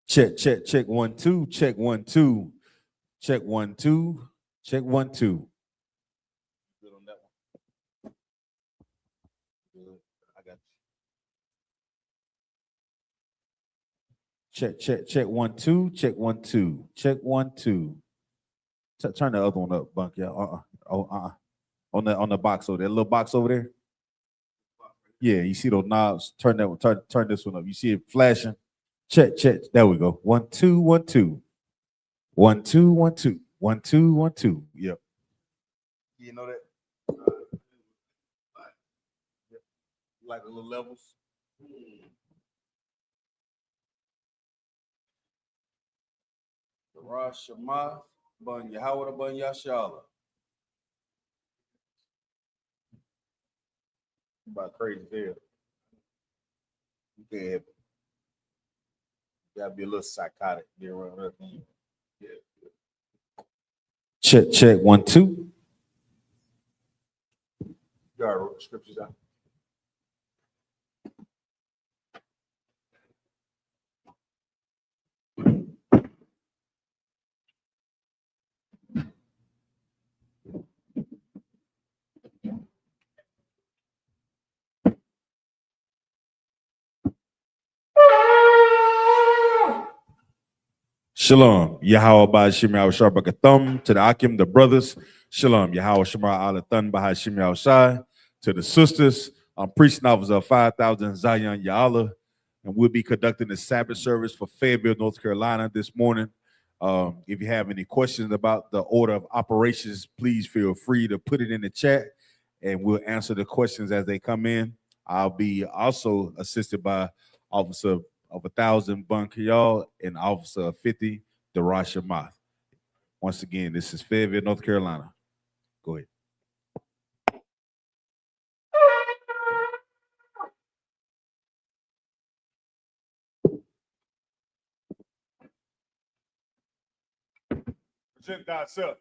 Check, check, check, 1, 2, check, 1, 2, check, 1, 2, check, 1, 2. Good on that one. Good. I got you. Check, check, 1, 2, check, 1, 2, check, 1, 2. Turn the other one up, Bunk. Yeah. On the box over there, little box over there. Yeah, you see those knobs. Turn that one. Turn this one up. You see it flashing. Check, check. There we go. 1, 2, 1, 2. 1, 2, 1, 2. 1, 2, 1, 2. Yep. You know that? Like the little levels. Rosh Shema, Bun Yahweh, Bun Yashala. About crazy there. You gotta be a little psychotic. Be around that thing. Yeah. Check, check, 1, 2. You already wrote the scriptures out. Shalom, Yahweh Ba'ashim Yahushua B'Katham, to the Akim, the brothers. Shalom, Yahweh Shemar Alathan Ba'ashim Yahushai, to the sisters. I'm preaching officer of 5,000 Zion Ya'ala, and we'll be conducting the Sabbath service for Fayetteville, North Carolina this morning. If you have any questions about the order of operations, please feel free to put it in the chat, and we'll answer the questions as they come in. I'll be also assisted by Officer of 1,000 Bunkayal and Officer of 50, Darash Shamath. Once again, this is Fayetteville, North Carolina. Go ahead. Present thyself.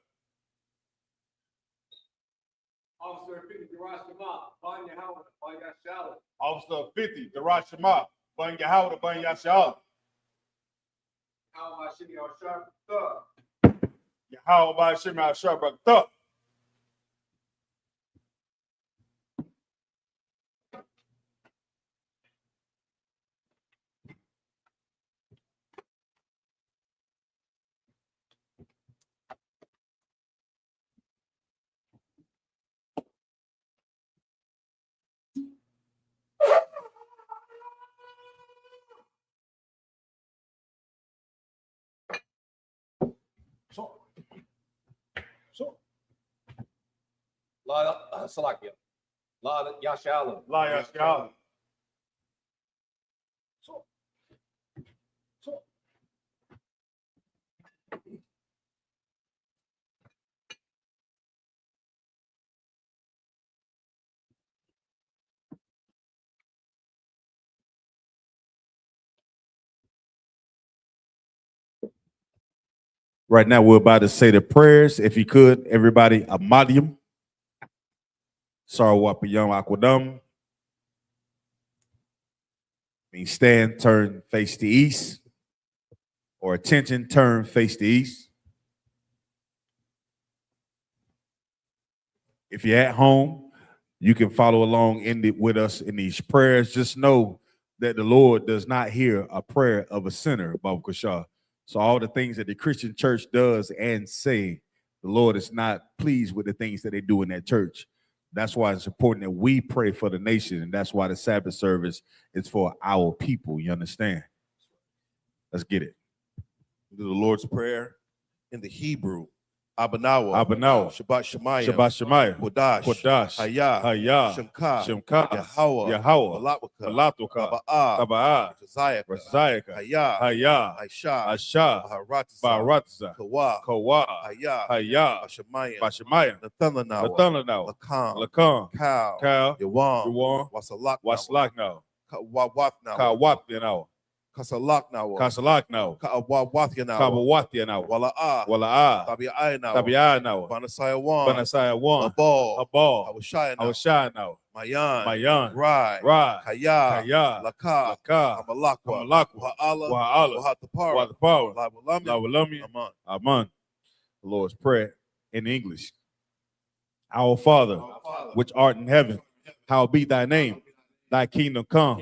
Officer of 50, Darash Shamath, Ban Yahweh, Ban Yashala. Officer of 50, Darash Shamath, Ban Yahweh, Ban Yashala. How Shimmy Al-Shar, Thug. How about Shimmy Al-Shar, Thug? La Salakia. La Yashala. La Yashala. Right now, we're about to say the prayers. If you could, everybody, Amadium. Sarawapayam Aquadum. Means stand, turn, face the east. Or attention, turn, face the east. If you're at home, you can follow along with us in these prayers. Just know that the Lord does not hear a prayer of a sinner, Baba Kushah. So all the things that the Christian church does and say, the Lord is not pleased with the things that they do in that church. That's why it's important that we pray for the nation, and that's why the Sabbath service is for our people. You understand? Let's get it. Do the Lord's Prayer in the Hebrew. Abanawa, Shabbat Shemayim, Kodash, Hayah, Shemka, Yahweh, Malatuka, Taba'ah, Razayaka, Hayah, Asha, Baratza, Kawa, Hayah, Bashemayim, Nathanaw, Lakan, Kal, Yawan, Waslak now, Kawap now, Kasalaknawa, Kasalaknawa, Kawawathyanao, Kabawathyanao, Wala'a, Wala'a, Tabi'ainawa, Tabi'anawa, Banasayawan, Banasayawan, Abal, Habal, Hawashayanawa, Hawashanawa, Mayan, Mayan, Rai, Ra, Kaya, Kaya, Laka, Laka, Hamalakwa, Hamalakwa, Wa'ala, Wa'ala, Wahatapara, Wathapara, Lawalami, Lawalami, Aman. Aman. The Lord's Prayer in English. Our Father, which art in heaven, hallowed be thy name. Thy kingdom come,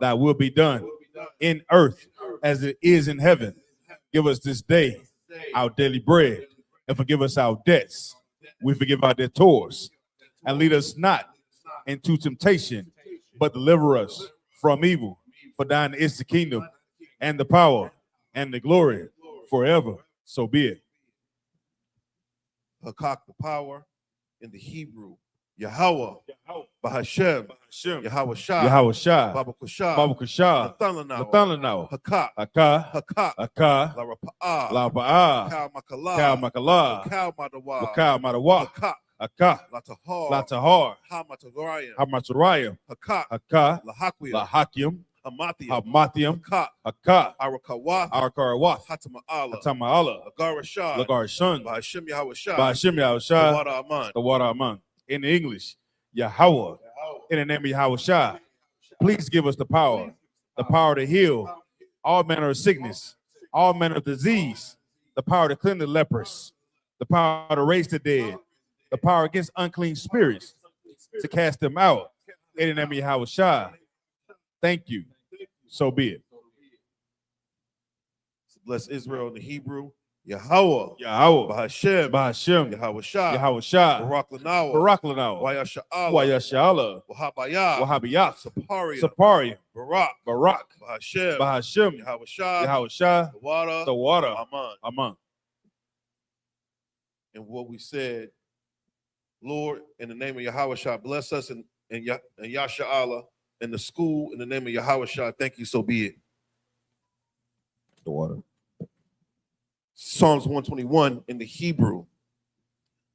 thy will be done in earth as it is in heaven. Give us this day our daily bread, and forgive us our debts. We forgive our debtors, and lead us not into temptation, but deliver us from evil. For thine is the kingdom, and the power, and the glory forever. So be it. Hakak, the power in the Hebrew. Yahweh, Bahashem, Yahweh Shah, Yahweh Shah, Baba Kushah, Baba Kushah, Nathananawa, Nathananawa, Hakak, Aka, Hakak, Aka, Larapa'ah, Laba'a, Kal Makala, Kal Makala, Kal Madawa, Wakal Madawa, Hakak, Aka, Latahar, Latahar, Hamatagarian, Hamatariah, Hakak, Aka, Lahakwia, Lahakim, Hamathiam, Hamathiam, Hakak, Aka, Arakawath, Arkarawath, Hatama'ala, Hatama'ala, Lagarashad, Lagar Shun, Bahashem Yahweh Shah, Ba'ashim Yahushua, Wada Aman, the water Aman. In English, Yahweh, in the name of Yahweh Shah, please give us the power to heal all manner of sickness, all manner of disease, the power to cleanse the lepers, the power to raise the dead, the power against unclean spirits, to cast them out. In the name of Yahweh Shah. Thank you. So be it. bless Israel in the Hebrew. Yahweh, Yahweh, Bahashem, Bahashem, Yahweh Shah, Yahweh Shah, Barak Lanawa, Barak Lanao, Wayasha'ala, Wayashala, Wahabayah, Wahabiyah, Saparia, Sapari, Barak, Barak, Bahashem, Bahashem, Yahweh Shah, Yahweh Shah, the water, the water, Aman. Aman. And what we said, Lord, in the name of Yahweh Shah, bless us and Yasha'ala in the school, in the name of Yahweh Shah, thank you, so be it. The water. Psalms 121 in the Hebrew.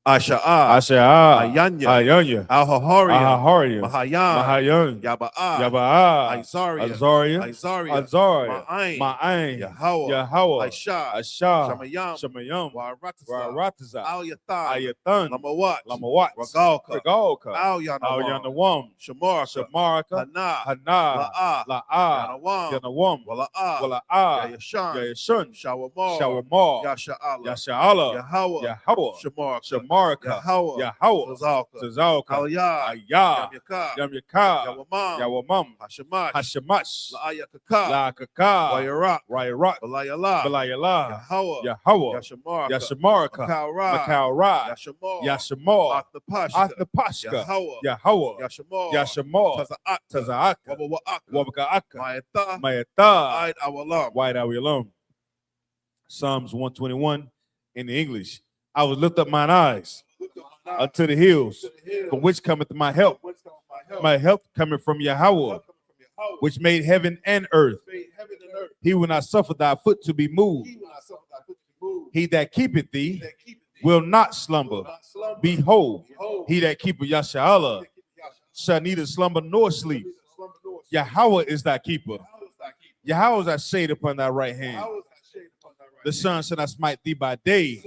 Asha'ah, Asha'ah, Ayanya, Ayanya, Al-Hahariya, Ahariya, Mahayan, Mahayan, Yaba'ah, Yaba'ah, Azaria, Azaria, Azaria, Azaria, Ma'ain, Ma'ain, Yahweh, Yahweh, Aishah, Ashah, Shamayam, Shamayam, Wa'aratazah, Ra'aratazah, Al-Yathan, Ayathan, Lamawat, Lamawat, Ragalka, Regalka, Al-Yanawam, Al-Yanawam, Shamarka, Shamarka, Hana, Hana, La'ah, La'ah, Yanawam, Yanawam, Wala'ah, Wala'ah, Yayashan, Yayashun, Shawamar, Shawamar, Yasha'ala, Yasha'ala, Yahweh, Yahweh, Shamarka, Shamarka, Yahweh, Yahweh, Tazalka, Tazalka, Aliyah, Ayah, Yamyaka, Yamyaka, Yawamam, Yawamam, Hashemash, Hashemash, La'ayakaka, La'akaka, Wayarak, Rairak, Balayala, Balayala, Yahweh, Yahweh, Yashamarka, Yashamarka, Makalra, Makalra, Yashamar, Yashamar, Athnapashka, Athnapashka, Yahweh, Yahweh, Yashamar, Yashamar, Taza'aka, Taza'aka, Wabawa'aka, Wabaka'aka, Mayata, Mayata, Wa'id Awalam. White Awilam. Psalms 121 in the English. I will lift up mine eyes unto the hills, from which cometh my help. My help cometh from Yahweh, which made heaven and earth. He will not suffer thy foot to be moved. He that keepeth thee will not slumber. Behold, he that keepeth Yasha'ala shall neither slumber nor sleep. Yahweh is thy keeper. Yahweh is thy shade upon thy right hand. The sun shall not smite thee by day,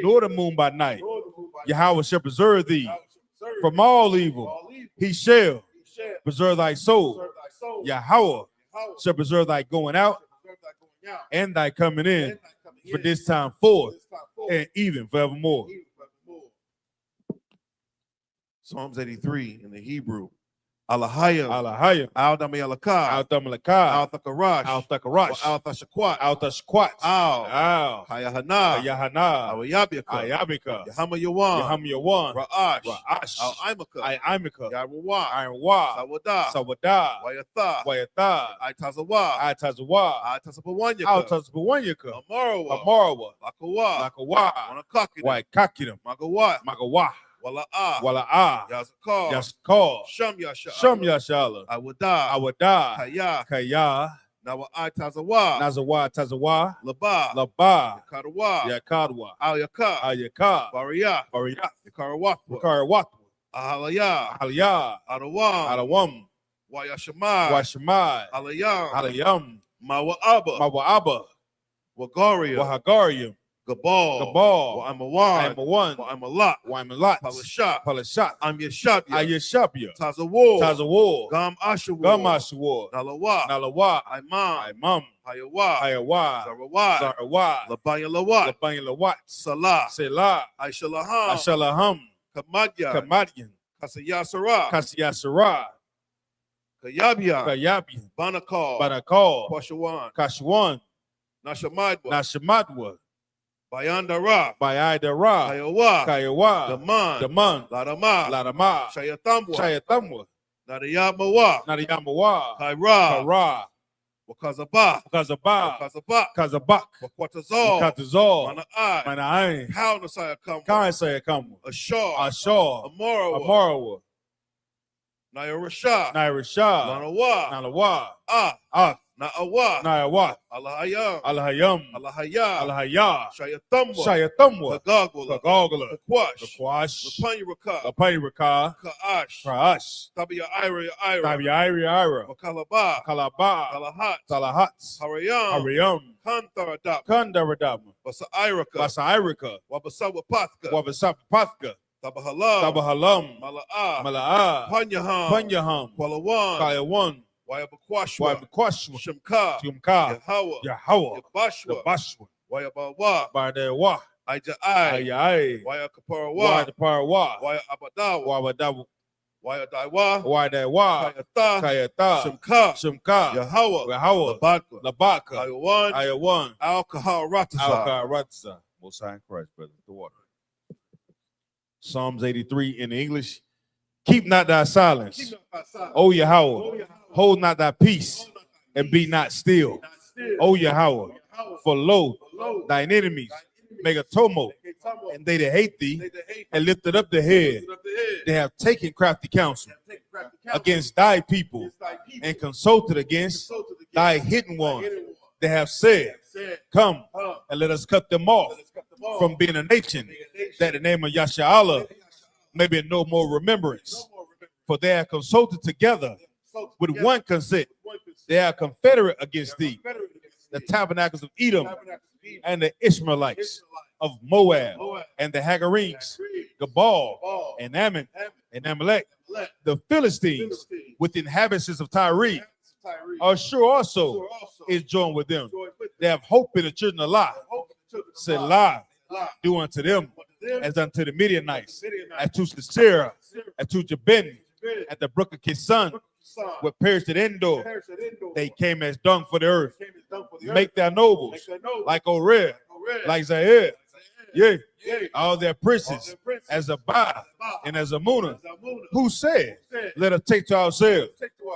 nor the moon by night. Yahweh shall preserve thee from all evil. He shall preserve thy soul. Yahweh shall preserve thy going out and thy coming in for this time forth and even forevermore. Psalms 83 in the Hebrew. Alahayim, Alahayim, Al-Dami Alakah, Al-Damalakah, Al-Thakarash, Al-Thakarash, Al-Thashakwat, Al-Tashquat, Al, Hayahana, Yahana, Al-Yabika, Ayabika, Yahama Yawan, Yaham Yawan, Ra'ash, Ra'ash, Al-Imaka, Imika, Yaruwa, Ironwa, Sawada, Sawada, Wayatha, Wayatha, Itazawa, Itazawa, Itasapawanyaka, Altazbawanyaka, Amarawa, Amarawa, Lakawa, Lakawa, Wanakakina, Waikakidam, Magawa, Magawa, Wala'ah, Wala'ah, Yazakar, Yaskar, Sham Yasha, Shum Yashala, Awada, Awada, Kaya, Kaya, Nawa Itazawa, Nazawa, Tazawa, Laba, Laba, Yakarawa, Yakadwa, Al-Yaka, Ayaka, Bariyah, Bariyat, Yakarawakwa, Wakarawat, Ahalaya, Aliyah, Adawam, Alawam, Wayashemai, Washemai, Alayam, Alayam, Mawa'aba, Mawa'aba, Wagaria, Wahagarium, Gabal, Gabal, Wa'amawan, Amawan, Wa'amalat, Waimalat, Palashat, Palashat, Amyashabya, I.S.U.P.K, Tazawar, Tazawar, Gam Ashawar, Gamashawar, Nalawa, Nalawa, Imam, Imam, Hayawa, Hayawa, Zarawai, Zarawai, Labaya Lawat, Labanya Lawat, Salah, Selah, Aishalaham, Ashalaham, Kamadyan, Kamadian, Kasayasara, Kasiyasara, Kayabya, Kayabian, Banakal, Banakal, Pashawan, Kashuan, Nashamadwa, Nashamadwa, Bayandara, Bayadara, Kayawa, Kayawa, Daman, Daman, Ladama, Ladama, Shayatamwa, Shayatamwa, Nadayamawa, Nadiyamawa, Kaira, Kara, Wakazaba, Kazaba, Wakazabak, Kazabak, Wakwatazal, Katazal, Mana'ai, Manai, How Nasaya Kamwa, Kansayakamu, Ashar, Ashar, Amarawa, Amarawa, Nayarasha, Nairashah, Lanawa, Nalawa, Ah, Na'awa, Naiwa, Allahayam, Alhayam, Allahaya, Alhaya, Shayatamwa, Shayatamwa, Kagagula, Kagogla, Kakwash, Kakwash, Lapanyaraka, Lapayuraka, Ka'ash, Kraash, Tabia Ira, Tabiairi Ira, Makalaba, Kalaba, Talahat, Talahats, Harayam, Hariam, Kantaradap, Kandaradama, Basa Iraka, Basairika, Wabasawa Pathka, Wabasapathka, Tabahalam, Tabahalam, Mala'a, Mala'a, Panyaham, Panyaham, Kwalawan, Kayawan, Wayabakwashwa, Wabikwashwa, Shemka, Tumka, Yahawa, Yahawa, the Yabashwa, Bashwa, Wayabawa, Bardewa, Aja'ai, Ayai, Wayakaparawa, Wadaparawa, Wayabadawa, Wabadawa, Wayadaiwa, Wadawa, Kayata, Kayata, Shemka, Shemka, Yahawa, Yahawa, Labaka, Labaka, Ayawan, Ayawan, Al-Kahal Rataza. Al-Karatza. Most High in Christ, brother. The water. Psalms 83 in English. Keep not thy silence, O Yahweh. Hold not thy peace, and be not still, O Yahweh. For lo, thine enemies make a tumult, and they that hate thee, and lifted up the head. They have taken crafty counsel against thy people, and consulted against thy hidden one. They have said, come and let us cut them off from being a nation, that the name of Yasha may be no more remembrance. For they are consulted together with one consent. They are confederate against thee, the tabernacles of Edom and the Ishmaelites of Moab and the Hagarenes, Gabal and Ammon and Amalek, the Philistines with the inhabitants of Tyre. Ashur also is joined with them. They have hope in the children of Lot. Selah, do unto them as unto the Midianites, as to Sisera, as to Jabin, at the brook of Kison, what perished at Endor. They came as dung for the earth. Make their nobles like Oreb, like Zaire, yea, all their princes as a Ba and as a Muna, who said, let us take to ourselves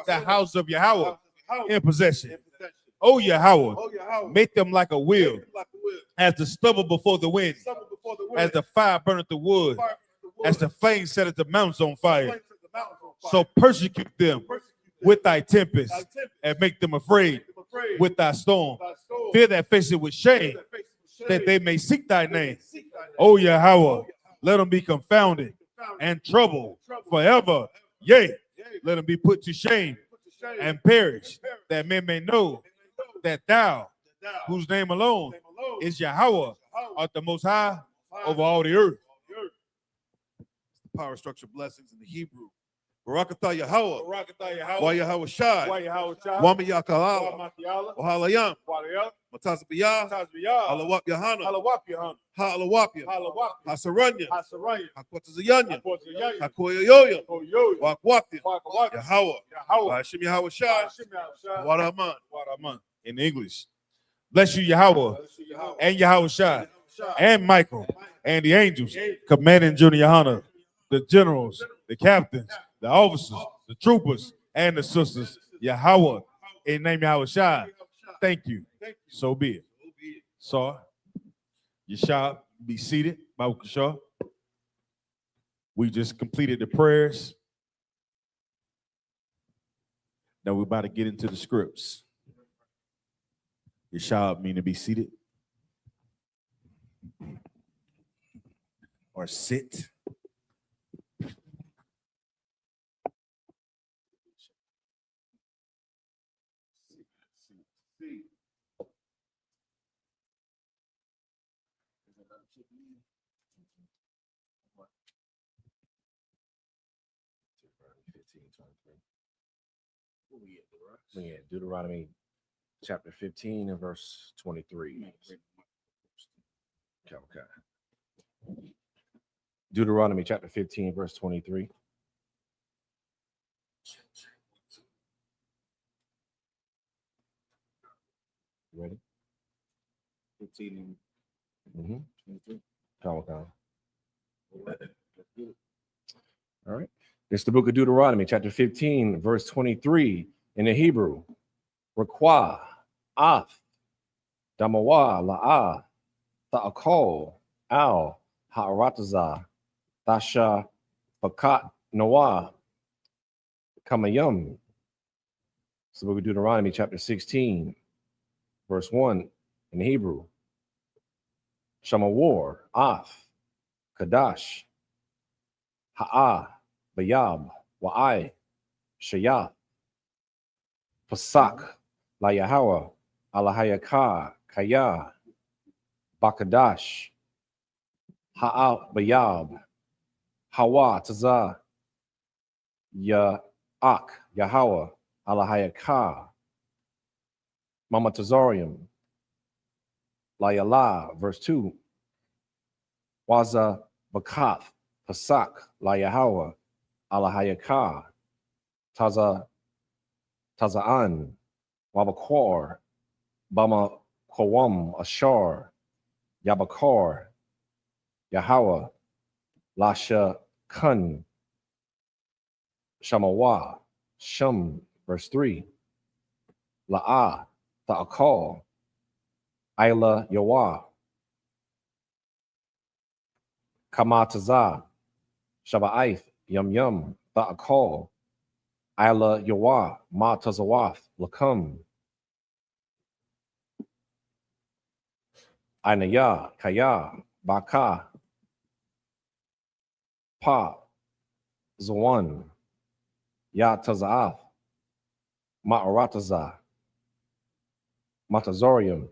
the house of Yahweh in possession. O Yahweh, make them like a wheel, as the stubble before the wind, as the fire burneth the wood, as the flame setteth the mountains on fire. So persecute them with thy tempest, and make them afraid with thy storm. Fear their faces with shame, that they may seek thy name. O Yahweh, let them be confounded and troubled forever. Yea, let them be put to shame and perish, that men may know that thou, whose name alone is Yahweh, art the most high over all the earth. Power structure blessings in the Hebrew. Barakatah Yahweh. Wa Yahweh Shai. Wama Yakalala. Wahalayam. Matazabiyah. Alawap Yahanna. Ha Alawapya. Hasaranya. Hakwatazayanya. Hakoyoyoya. Wakwapya. Yahweh. Hashim Yahweh Shai. Waraman. In English. Bless you, Yahweh, and Yahweh Shai, and Michael, and the angels, commanding Junior YAHANNA, the generals, the captains, the officers, the troopers, and the sisters. Yahweh, in the name of Yahweh Shai. Thank you. So be it. So, you shall be seated, Baruch Shah. We just completed the prayers. Now we're about to get into the scripts. You shall mean to be seated or sit. Proceed. We at Deuteronomy chapter 15 and verse 23. Okay. Deuteronomy chapter 15, verse 23. Ready? 15 Mm-hmm. and 23. All right. It's the book of Deuteronomy, chapter 15, verse 23 in the Hebrew. Requa, Ath, Damawa, La'ah, Ta'akol, Al, Ha'aratazah, Tasha, Pakat, Noah, Kamayum. It's the book of Deuteronomy, chapter 16, verse 1 in the Hebrew. Shamawar, Ath, Kadash, Ha'ah, Bayab, Wa'ai, Shayah, Pasak, La Yahweh, Alahayaka, Kaya, Bakadash, Ha'al Bayab, Hawa Tazah, Ya'ak, Yahweh, Alahayaka, Mama Tazorium, La Yala, verse 2, Waza Bakath, Pasak, La Yahweh, Alahayaka, Tazaan, Wabakor, Bama Kowam, Ashar, Yabakor, Yahweh, Lasha Kun, Shamawa, Shum, verse 3, La'ah, Ta'akal, Ayla Yawah, Kamatazah, Shaba'ith, Yum Yum, Ta'akal, Ayla Yawah, Ma Tazawath, Lakum, Ainaya, Kaya, Baka, Pa, Zawan, Ya Tazaath, Ma'aratazah, Matazorium,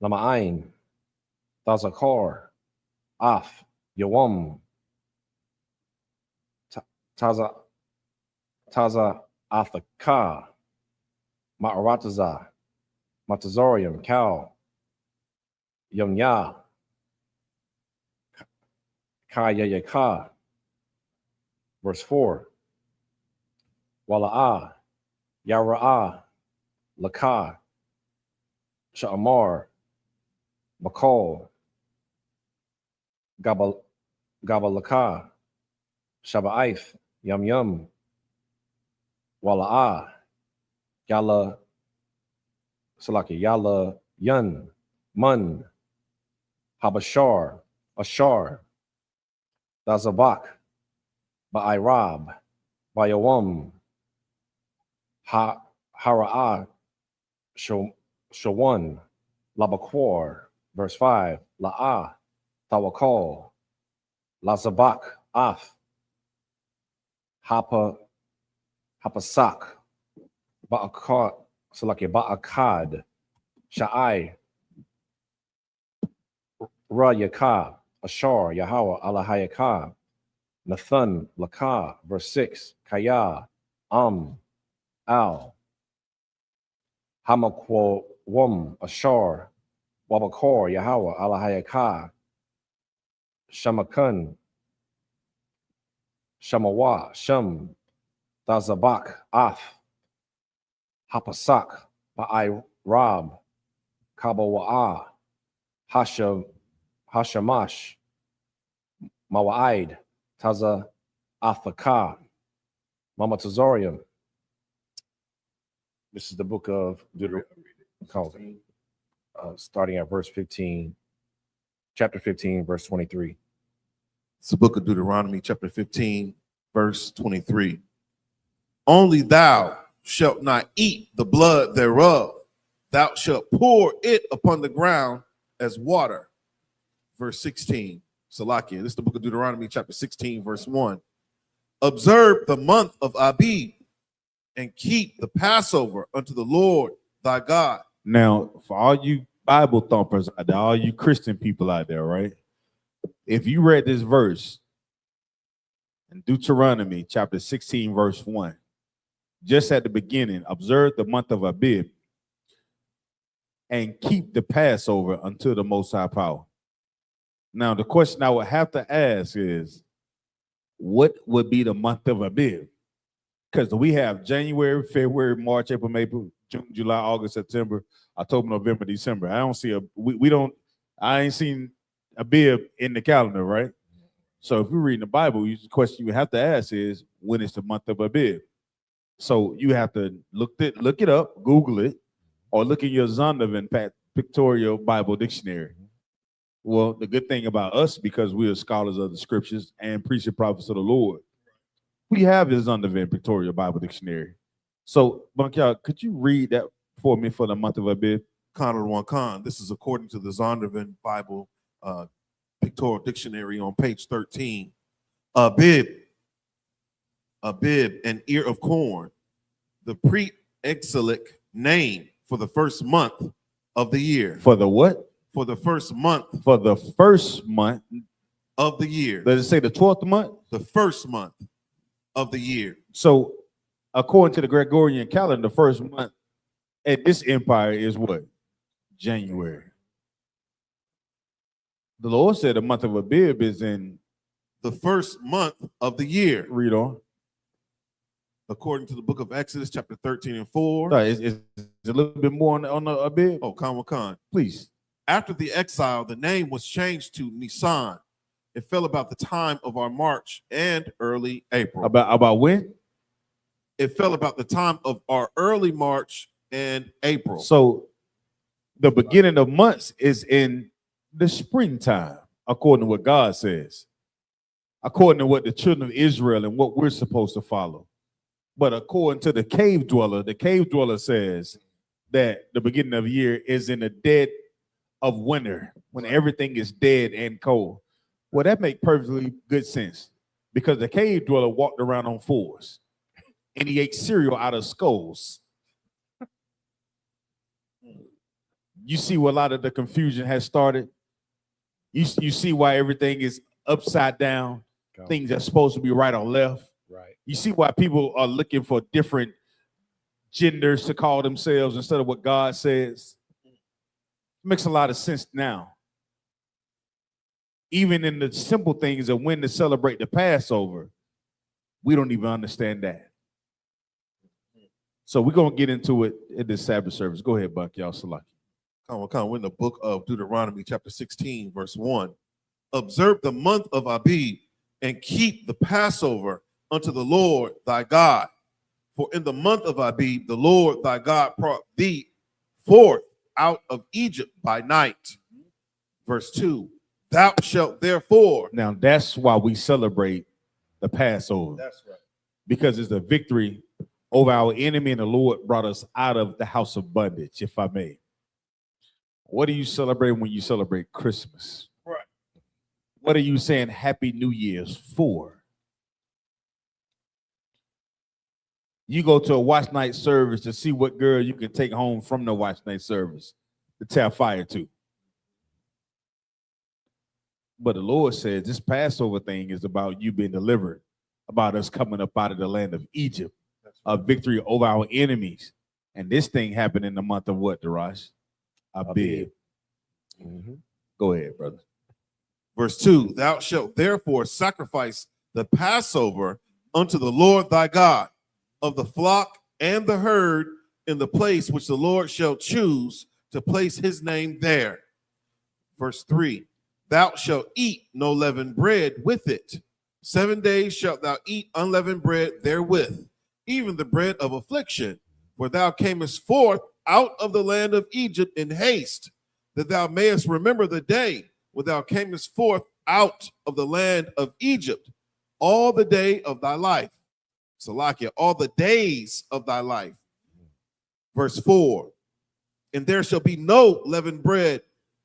Lama'ain, Tazakor, Af, Yawam, Taza Athaka, Ma'aratazah, Matazorium, Cal, Yumya, Kayayaka, verse 4, Wala'ah, Yara'ah, Lakah, Sha'amar, Bakol, Gabalakah, Shaba'ith, Yum Yum, Wala'ah, Yala, Salaki, Yala, Yun, Mun, Habashar, Ashar, Dazabak, Ba'irab, Bayawam, Hara'ah, Shawan, Labakwar, verse 5, La'ah, Tawakal, Lazabak, Af, Hapasak, Ba'akad, Salaki, Ba'akad, Sha'ai, Ra-Yakah, Ashar, Yahweh, Alahayakah, Nathan, Lakah, verse 6, Kaya, Al, Hamakwawam, Ashar, Wabakor, Yahweh, Alahayakah, Shamakun, Shamawa, Sham, Dazabak, Af, Hapasak, Ba'ai Rab, Kabawa'ah, Hashamash, Mawa'id, Taza Athaka, Mama Tazorium. This is the book of Deuteronomy, starting at verse 15, chapter 15, verse 23. It's the book of Deuteronomy, chapter 15, verse 23. Only thou shalt not eat the blood thereof. Thou shalt pour it upon the ground as water. Verse 16. Salakia. This is the book of Deuteronomy, chapter 16, verse 1. Observe the month of Abib and keep the Passover unto the Lord thy God. Now, for all you Bible thumpers out there, all you Christian people out there, right? If you read this verse in Deuteronomy chapter 16, verse 1, just at the beginning, observe the month of Abib and keep the Passover until the Most High power. Now, the question I would have to ask is, what would be the month of Abib? Because we have January, February, March, April, May, June, July, August, September, October, November, December. I don't see I ain't seen Abib in the calendar, right? So if you're reading the Bible, the question you have to ask is, when is the month of Abib? So you have to look it up, Google it, or look in your Zondervan Pictorial Bible Dictionary. Well, the good thing about us, because we are scholars of the scriptures and priests and prophets of the Lord, we have this Zondervan Pictorial Bible Dictionary. So, Bunkyard, could you read that for me for the month of Abib? Khan one Khan. This is according to the Zondervan Bible Pictorial Dictionary on page 13. Abib, an ear of corn, the pre-exilic name for the first month of the year. For the what? For the first month. For the first month of the year. Does it say the 12th month? The first month of the year. So, according to the Gregorian calendar, the first month at this empire is what? January. The Lord said the month of Abib is in the first month of the year. Read on. According to the book of Exodus, chapter 13 and 4. No, it's a little bit more on the Abib. Oh, Khan. Please. After the exile, the name was changed to Nisan. It fell about the time of our March and early April. About when? It fell about the time of our early March and April. So the beginning of months is in the springtime, according to what God says, according to what the children of Israel and what we're supposed to follow. But according to the cave dweller says that the beginning of the year is in the dead of winter, when everything is dead and cold. Well, that makes perfectly good sense, because the cave dweller walked around on fours and he ate cereal out of skulls. You see where a lot of the confusion has started. You see why everything is upside down. Things are supposed to be right or left. Right. You see why people are looking for different genders to call themselves instead of what God says. It makes a lot of sense now. Even in the simple things of when to celebrate the Passover, we don't even understand that. So we're going to get into it in this Sabbath service. Go ahead, Buck, y'all. Salaki. We're in the book of Deuteronomy, chapter 16, verse 1. Observe the month of Abib and keep the Passover unto the Lord thy God. For in the month of Abib, the Lord thy God brought thee forth out of Egypt by night. Verse 2. Thou shalt therefore. Now that's why we celebrate the Passover. That's right. Because it's a victory over our enemy, and the Lord brought us out of the house of bondage, if I may. What are you celebrating when you celebrate Christmas? Right. What are you saying Happy New Year's for? You go to a watch night service to see what girl you can take home from the watch night service to tell fire to. But the Lord says this Passover thing is about you being delivered, about us coming up out of the land of Egypt, a victory over our enemies. And this thing happened in the month of what, Darash? Abib. Mm-hmm. Go ahead, brother. Verse 2. Thou shalt therefore sacrifice the Passover unto the Lord thy God of the flock and the herd in the place which the Lord shall choose to place his name there. Verse 3. Thou shalt eat no leavened bread with it. 7 days shalt thou eat unleavened bread therewith, even the bread of affliction, for thou camest forth out of the land of Egypt in haste, that thou mayest remember the day when thou camest forth out of the land of Egypt, all the day of thy life. Salakia, all the days of thy life. Verse 4. And there shall be no leavened bread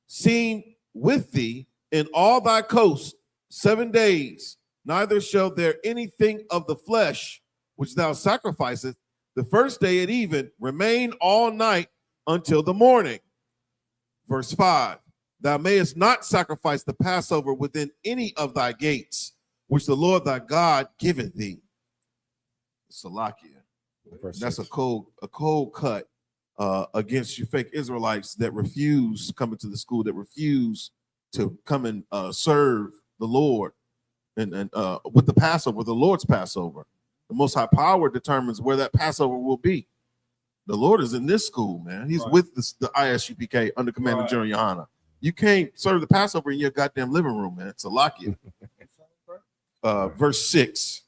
seen with thee in all thy coast 7 days, neither shall there anything of the flesh which thou sacrificest the first day at even remain all night until the morning. Verse 5. Thou mayest not sacrifice the Passover within any of thy gates, which the Lord thy God giveth thee. Salakia. Verse That's a 6. cold cut against you fake Israelites that refuse coming to the school, that refuse to come and serve the Lord and with the Passover, the Lord's Passover. The Most High Power determines where that Passover will be. The Lord is in this school, man. He's Right. with the I.S.U.P.K under command of Right. General YAHANNA. You can't serve the Passover in your goddamn living room, man. It's a Salakia. Verse 6.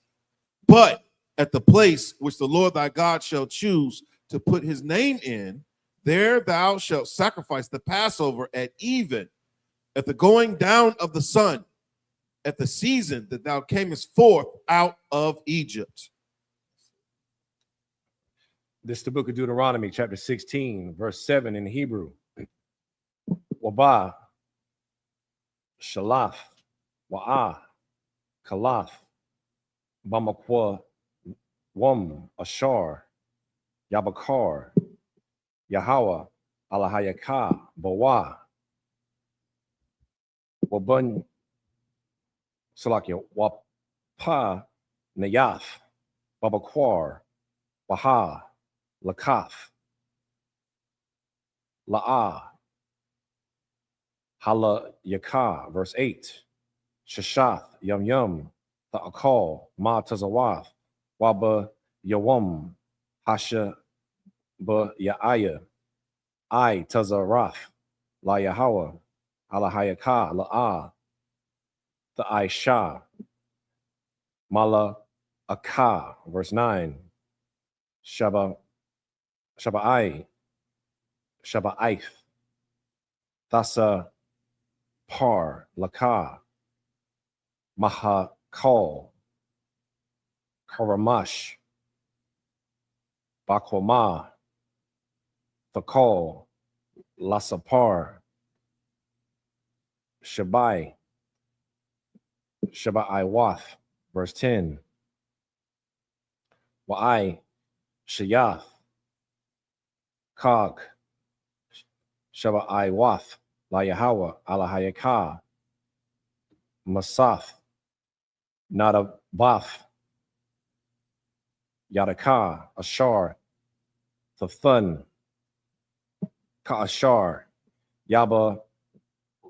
But at the place which the Lord thy God shall choose to put his name in, there thou shalt sacrifice the Passover at even, at the going down of the sun, at the season that thou camest forth out of Egypt. This is the book of Deuteronomy, chapter 16, verse 7 in Hebrew. Wabah, Shalath, Wa'ah, Kalath, Bamakwa, Wam, Ashar, Yabakar, Yahweh, Alahayaka, Bawa, Wabun, Salakia, Wapa, Nayath, Babakwar, Baha, Lakath, La'ah, Hala Yaka, verse 8, Shashath, Yum Yum, Ta'akal, Ma Tazawath, Waba Yawam, Hasha Ba Ya'aya, I Tazarath, La Yahweh, Alahayaka, La'ah, the I.S.H.A., Mala Akah, verse 9, Shaba'ai, Shaba'aith, Thasa Par, Lakah, Mahakal, Karamash, Bakwama, Thakal, Lasapar, Shabai, Shabbai Wath, verse 10. Wa'ai, Shayath, Kag, Shabbai Wath, La Yahweh, Alahayaka, Masath, Nadabath, Yadaka, Ashar, Thun, Ka'ashar, Yaba,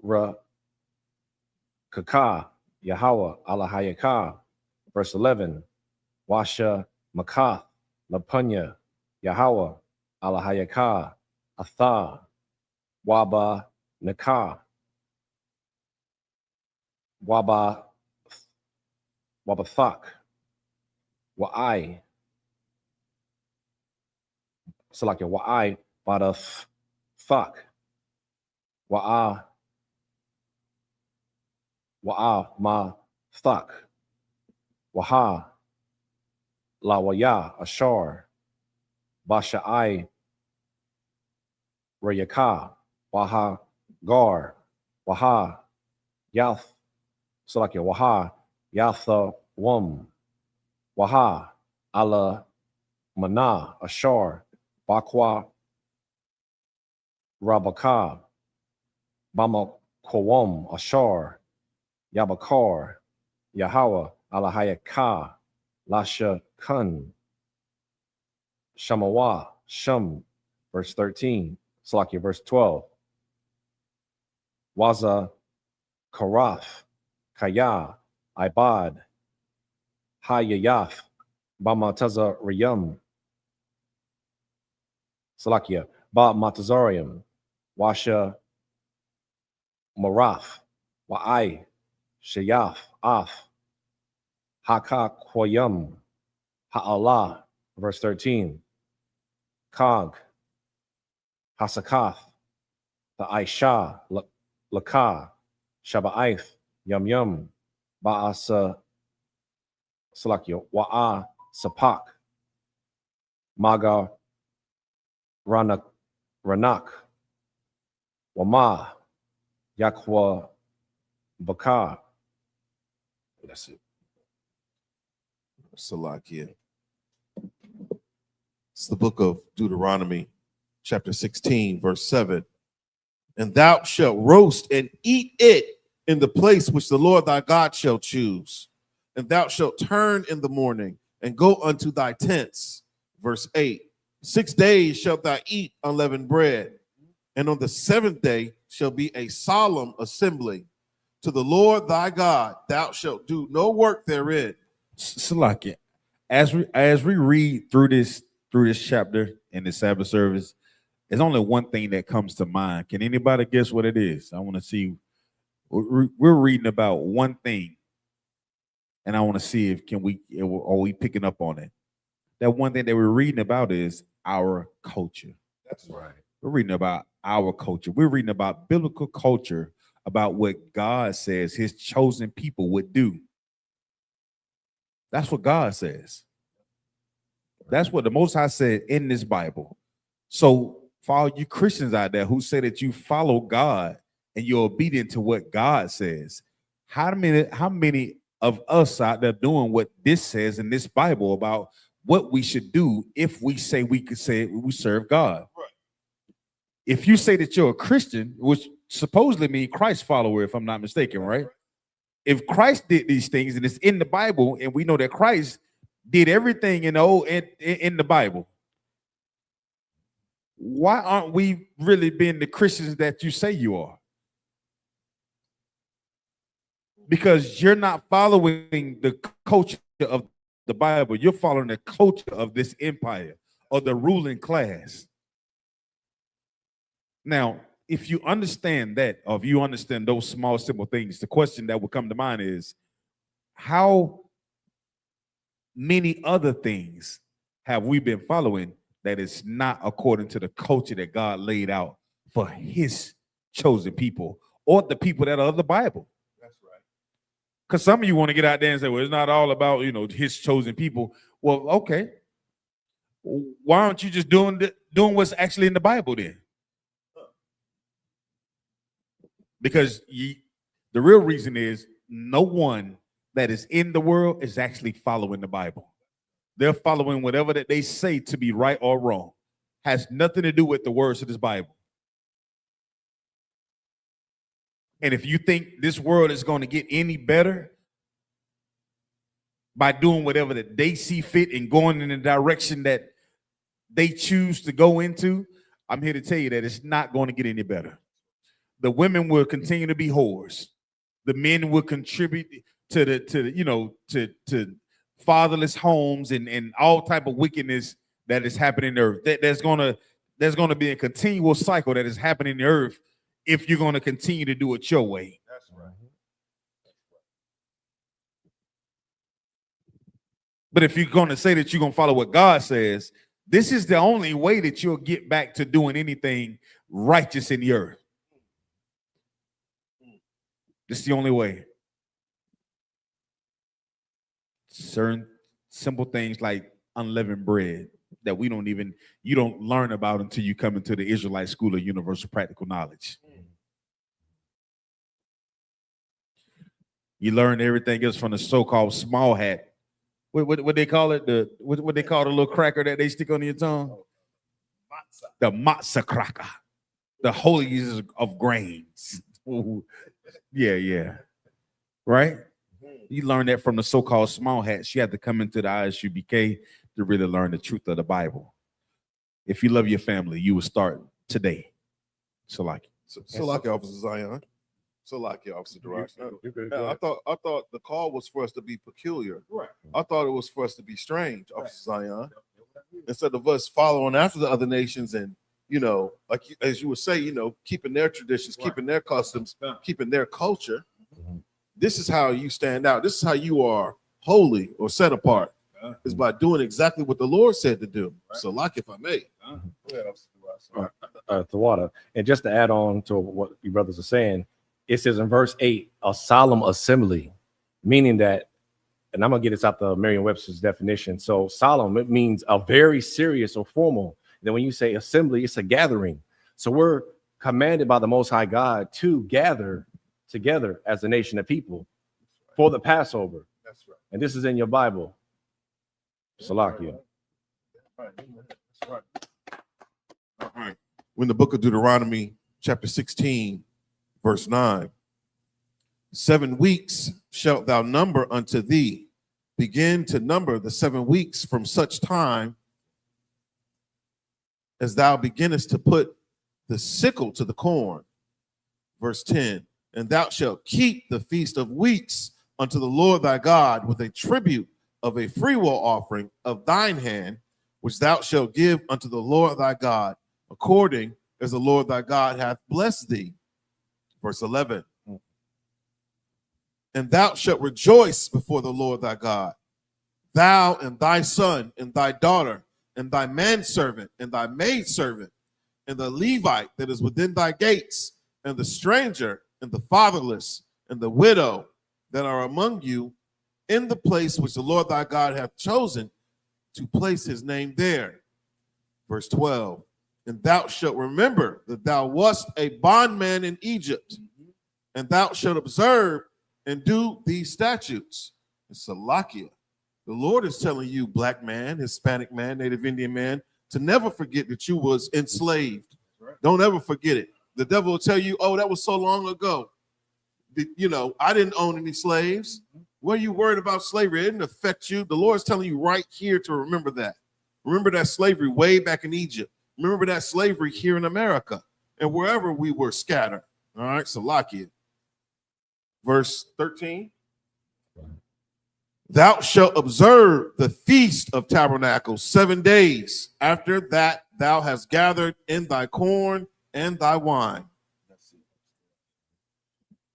Ra, Kaka, Yahweh, Alahayaka, verse 11, Washa, Makath, Lapunya, Yahweh, Alahayaka, Atha, Waba, Nakah, Wabathak, Wa'ai, Salakia, Wa'ai, Badathak, Wa'a Ma Thak, Waha, Lawaya, Ashar, Basha'ai, Rayaka, Waha, Gar, Waha, Yath, Salakia, Waha, Yatha, Wum, Waha, Ala, Mana, Ashar, Bakwa, Rabaka, Bama Kwam, Ashar, Yabakar, Yahweh, Alahayaka, Lasha Kun, Shamawa, Shum, verse 13, Salakia, verse 12, Waza, Karath, Kaya, Ibad, Hayayath, Bamataza Riyam, Salakia, Ba Matazarium, Washa Marath, Wa'ai, Shayath, Af, Haka Kwayam, Ha'Allah, verse 13, Kag, Hasakath, the Aisha, Lakah, Shaba'aith, Yum Yum, Ba'asa, Salakia, Wa'a, Sapak, Maga, Ranak, Wama, Yakwa, Bakar. That's it. Salakia. It's the book of Deuteronomy, chapter 16, verse 7. And thou shalt roast and eat it in the place which the Lord thy God shall choose. And thou shalt turn in the morning and go unto thy tents. Verse 8. 6 days shalt thou eat unleavened bread, and on the seventh day shall be a solemn assembly to the Lord thy God. Thou shalt do no work therein. Salakia, as we read through this chapter in the Sabbath service, there's only one thing that comes to mind. Can anybody guess what it is? I want to see. We're reading about one thing, and I want to see if are we picking up on it. That one thing that we're reading about is our culture. That's right. We're reading about our culture. We're reading about biblical culture, about what God says his chosen people would do. That's what God says. That's what the Most High said in this Bible. So for all you Christians out there who say that you follow God and you're obedient to what God says, how many of us out there doing what this says in this Bible about what we should do if we say we serve God? Right. If you say that you're a Christian, which supposedly means Christ follower, if I'm not mistaken, right? If Christ did these things and it's in the Bible, and we know that Christ did everything in the Bible, why aren't we really being the Christians that you say you are? Because you're not following the culture of the Bible. You're following the culture of this empire or the ruling class. Now, if you understand that, or if you understand those small, simple things, the question that will come to mind is, how many other things have we been following that is not according to the culture that God laid out for his chosen people or the people that are of the Bible? That's right. Because some of you want to get out there and say, well, it's not all about, his chosen people. Well, okay. Why aren't you just doing what's actually in the Bible then? Because the real reason is no one that is in the world is actually following the Bible. They're following whatever that they say to be right or wrong. Has nothing to do with the words of this Bible. And if you think this world is going to get any better by doing whatever that they see fit and going in the direction that they choose to go into, I'm here to tell you that it's not going to get any better. The women will continue to be whores. The men will contribute to fatherless homes and all type of wickedness that is happening in the earth. There's gonna be a continual cycle that is happening in the earth if you're gonna continue to do it your way. That's right. But if you're gonna say that you're gonna follow what God says, this is the only way that you'll get back to doing anything righteous in the earth. This is the only way. Certain simple things like unleavened bread that you don't learn about until you come into the Israelite School of Universal Practical Knowledge. You learn everything else from the so-called small hat. What they call it? What they call the little cracker that they stick on your tongue? Matzah. The matzah cracker. The holiest of grains. Yeah. Right? You learn that from the so-called small hats. You have to come into the I.S.U.P.K to really learn the truth of the Bible. If you love your family, you will start today. Salaki, Officer Zion. Officer Daraj. I thought the call was for us to be peculiar. Right. I thought it was for us to be strange, Officer Zion. Instead of us following after the other nations and, as you would say, keeping their traditions, keeping their customs, keeping their culture. This is how you stand out. This is how you are holy or set apart, is by doing exactly what the Lord said to do. So, if I may. The water. And just to add on to what you brothers are saying, it says in verse 8, a solemn assembly, meaning that, and I'm going to get this out the Merriam-Webster's definition. So solemn, it means a very serious or formal. Then when you say assembly, it's a gathering. So we're commanded by the Most High God to gather together as a nation of people for the Passover. That's right. And this is in your Bible. Salakia. That's right. All right. We're in the book of Deuteronomy, chapter 16, verse 9. 7 weeks shalt thou number unto thee. Begin to number the 7 weeks from such time as thou beginnest to put the sickle to the corn. Verse 10. And thou shalt keep the feast of weeks unto the Lord thy God with a tribute of a freewill offering of thine hand, which thou shalt give unto the Lord thy God, according as the Lord thy God hath blessed thee. Verse 11. And thou shalt rejoice before the Lord thy God, thou and thy son and thy daughter and thy manservant and thy maidservant and the Levite that is within thy gates and the stranger and the fatherless and the widow that are among you in the place which the Lord thy God hath chosen to place his name there. Verse 12. And thou shalt remember that thou wast a bondman in Egypt, and thou shalt observe and do these statutes. It's Salakia. The Lord is telling you, black man, Hispanic man, Native Indian man, to never forget that you was enslaved. Right. Don't ever forget it. The devil will tell you, oh, that was so long ago. You know, I didn't own any slaves. What are you worried about slavery? It didn't affect you. The Lord's telling you right here to remember that. Remember that slavery way back in Egypt. Remember that slavery here in America and wherever we were scattered. All right, Salakia. Verse 13. Thou shalt observe the feast of tabernacles 7 days. After that, thou hast gathered in thy corn and thy wine.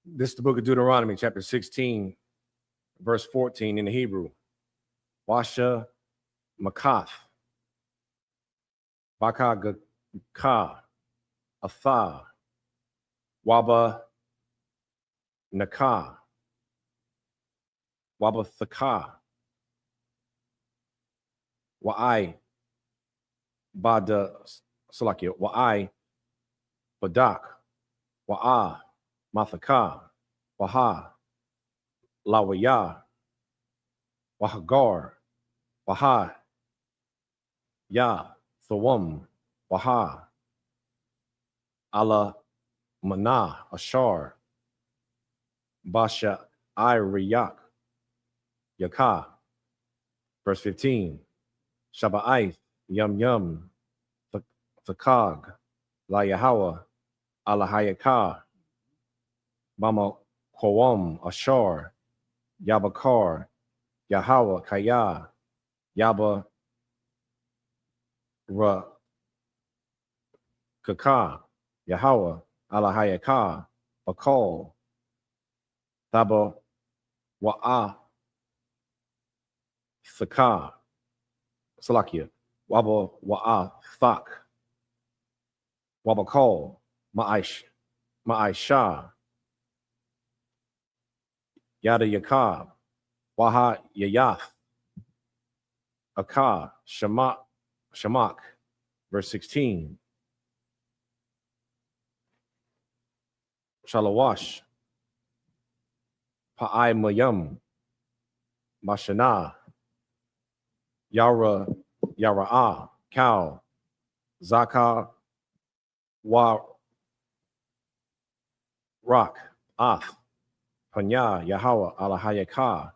This is the book of Deuteronomy, chapter 16, verse 14 in the Hebrew. Washa Makath, Baka Ka, Atha, Waba Naka, Waba Thaka, Wa'ai Bada Salakia, Wa'ai Badak, Wa'a Mathaka, Waha, Lawaya, Wahagar, Waha, Ya, Thawam, Waha, Ala Mana, Ashar, Basha, Riyak, Yaka. Verse 15, Shaba'ith, Yum Yum, Thakag, La Yahawa, Ala Hayaka, Mama Kowam, Ashar, Yabakar, Yahawa, Kaya, Yaba, Ra, Kaka, Yahawa, Alahayaka, Bakal, Thaba, Wa'a, Thaka, Salakia, Waba, Wa'a, Thak, Wabakal, Ma'aisha, Yada Yakab, Waha Yayath, Akah, Shamak, verse 16. Shalawash, Pa'ai Mayum, Mashana, Yara'ah, Cow, Zaka, Wa Rock, Ath, Panya, Yahawa, Alahayaka,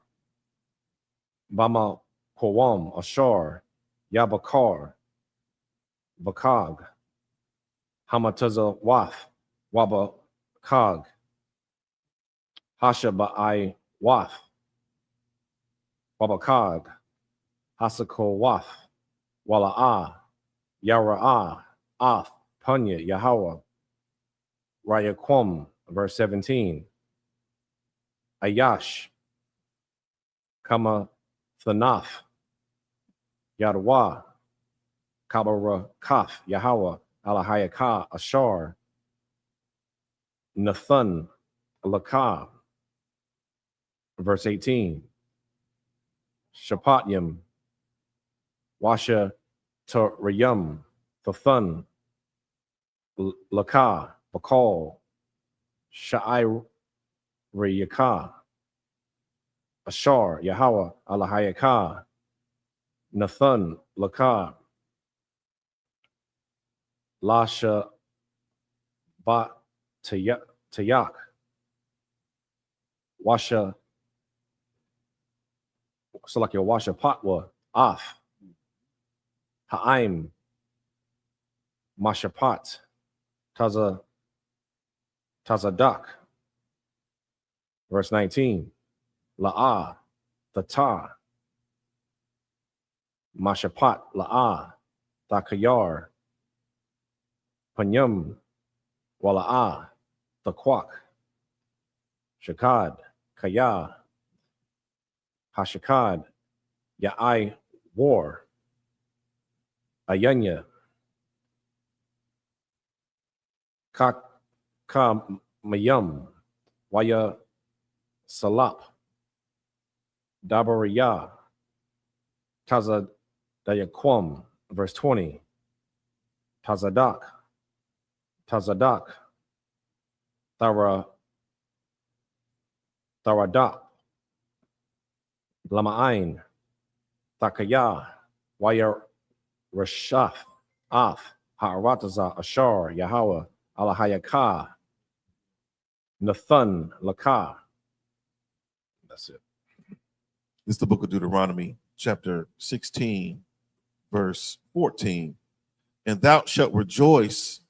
Bama Kowam, Ashar, Yabakar, Bakag, Hamataza Wath, Waba Kag, Hasha Ba'ai Wath, Wabakag, Hasako Wath, Wala'ah, Yara'ah, Ath, Panya, Yahawa, Rayaquam, verse 17. Ayash, Kama Thanath, Yadwa, Kabara Kaf, Yahawa, Alahayaka, Ashar, Nathan, Lakah, verse 18. Shapatyam, Washa Tarayum, Thathan, Lakah, Bakal, Sha'ai Rayaka, Ashar, Yahawa, Alahayaka, Nathan, Lakah, Lasha Bat Tayak. Washa. So like your washa patwa off. Ha'aim. Mashapat. Tazadak. Verse 19. La'ah. Tata. Mashapat. La'ah. Takayar. Panyum. Wala'ah. Takwak. Shakad. Kaya. Hashakad. Ya'ai. War. Ayanya. Mayum. Waya Salap. Dabariya. Taza Dayaquam. Verse 20. Tazadak. Tharadak. Lama'ain. Takaya. Waya Rashaf. Af. Ha'arataza. Ashar. Yahweh. Alahayaka. Nathan. Laka. That's it. This is the book of Deuteronomy, chapter 16, verse 14. And thou shalt rejoice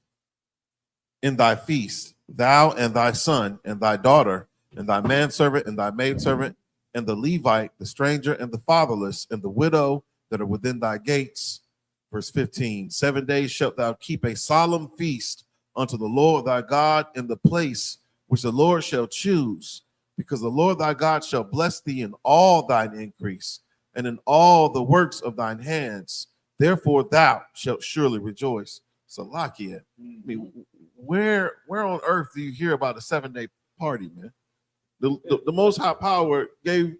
in thy feast, thou and thy son and thy daughter, and thy manservant and thy maidservant, and the Levite, the stranger, and the fatherless, and the widow that are within thy gates. Verse 15. 7 days shalt thou keep a solemn feast unto the Lord thy God in the place which the Lord shall choose, because the Lord thy God shall bless thee in all thine increase and in all the works of thine hands. Therefore thou shalt surely rejoice. Salakia. I mean, where on earth do you hear about a 7-day party, man? The Most High Power gave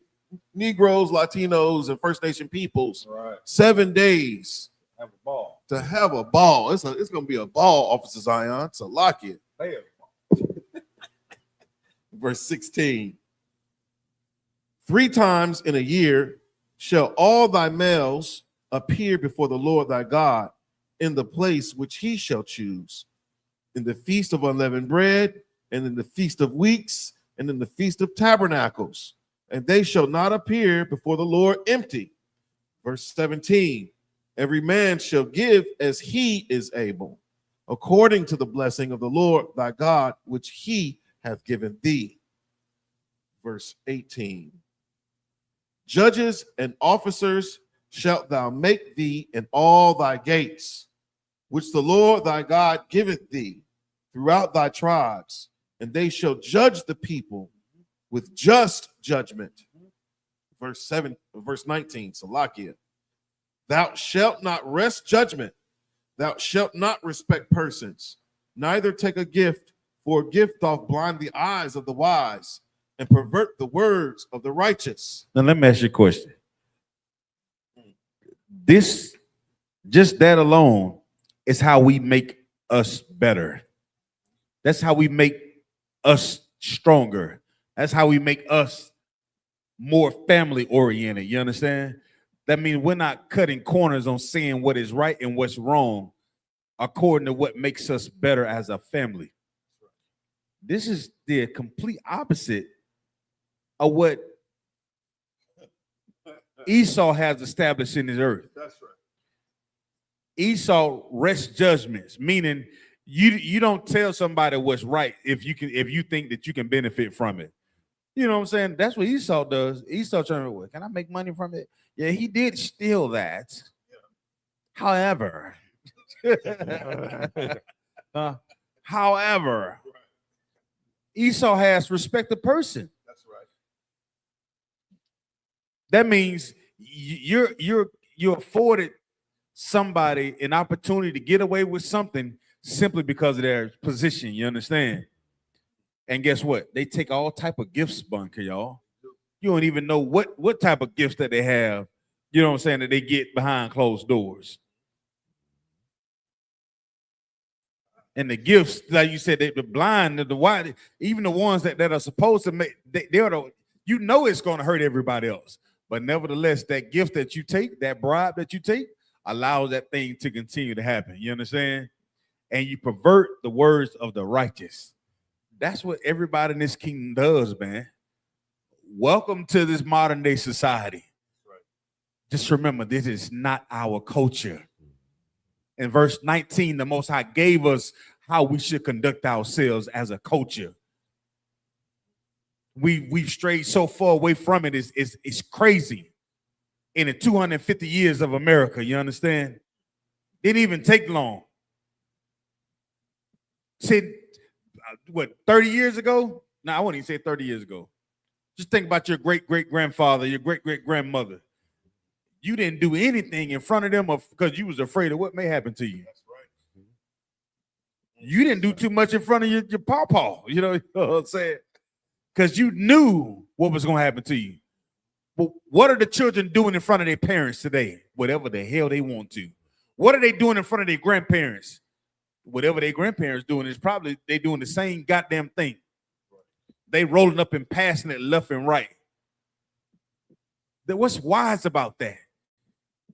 Negroes, Latinos, and First Nation peoples 7 days Have a ball. to have a ball. It's going to be a ball, Officer Zion. Salakia. Play it. Verse 16. 3 times in a year shall all thy males appear before the Lord thy God in the place which he shall choose, in the feast of unleavened bread, and in the feast of weeks, and in the feast of tabernacles, and they shall not appear before the Lord empty. Verse 17. Every man shall give as he is able, according to the blessing of the Lord thy God, which he hath given thee. Verse 18. Judges and officers shalt thou make thee in all thy gates, which the Lord thy God giveth thee throughout thy tribes, and they shall judge the people with just judgment. Verse 19, Salakia. Thou shalt not wrest judgment, thou shalt not respect persons, neither take a gift, for a gift doth blind the eyes of the wise and pervert the words of the righteous. Now let me ask you a question. This, just that alone, is how we make us better. That's how we make us stronger. That's how we make us more family oriented. You understand? That means we're not cutting corners on saying what is right and what's wrong according to what makes us better as a family. This is the complete opposite of what Esau has established in his earth. That's right. Esau rests judgments, meaning you don't tell somebody what's right if you think that you can benefit from it. You know what I'm saying? That's what Esau does. Esau trying to, can I make money from it? Yeah, he did steal that. However, Esau has respect the person. That's right. That means you're afforded somebody an opportunity to get away with something simply because of their position. You understand? And guess what? They take all type of gifts, bunker, y'all. You don't even know what type of gifts that they have, you know what I'm saying, that they get behind closed doors. And the gifts, like you said, the blind, the white, even the ones that are supposed to make, they're the, you know it's going to hurt everybody else. But nevertheless, that gift that you take, that bribe that you take, allows that thing to continue to happen. You understand? and you pervert the words of the righteous. That's what everybody in this kingdom does, man. Welcome to this modern day society. Right. Just remember, this is not our culture. In verse 19, the Most High gave us how we should conduct ourselves as a culture. We've strayed so far away from it. It's crazy. In the 250 years of America, you understand? Didn't even take long. Said, what, 30 years ago? No, I wouldn't even say 30 years ago. Just think about your great-great-grandfather, your great-great-grandmother. You didn't do anything in front of them because you was afraid of what may happen to you. That's right. You didn't do too much in front of your pawpaw, you know what I'm saying? Because you knew what was going to happen to you. But what are the children doing in front of their parents today? Whatever the hell they want to. What are they doing in front of their grandparents? Whatever their grandparents doing is probably they doing the same goddamn thing. They rolling up and passing it left and right. What's wise about that?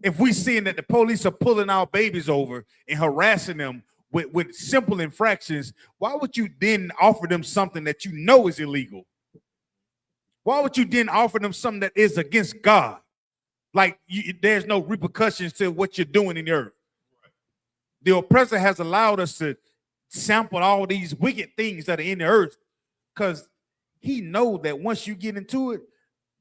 If we seeing that the police are pulling our babies over and harassing them with simple infractions, why would you then offer them something that you know is illegal? Why would you then offer them something that is against God? Like there's no repercussions to what you're doing in the earth. The oppressor has allowed us to sample all these wicked things that are in the earth because he knows that once you get into it,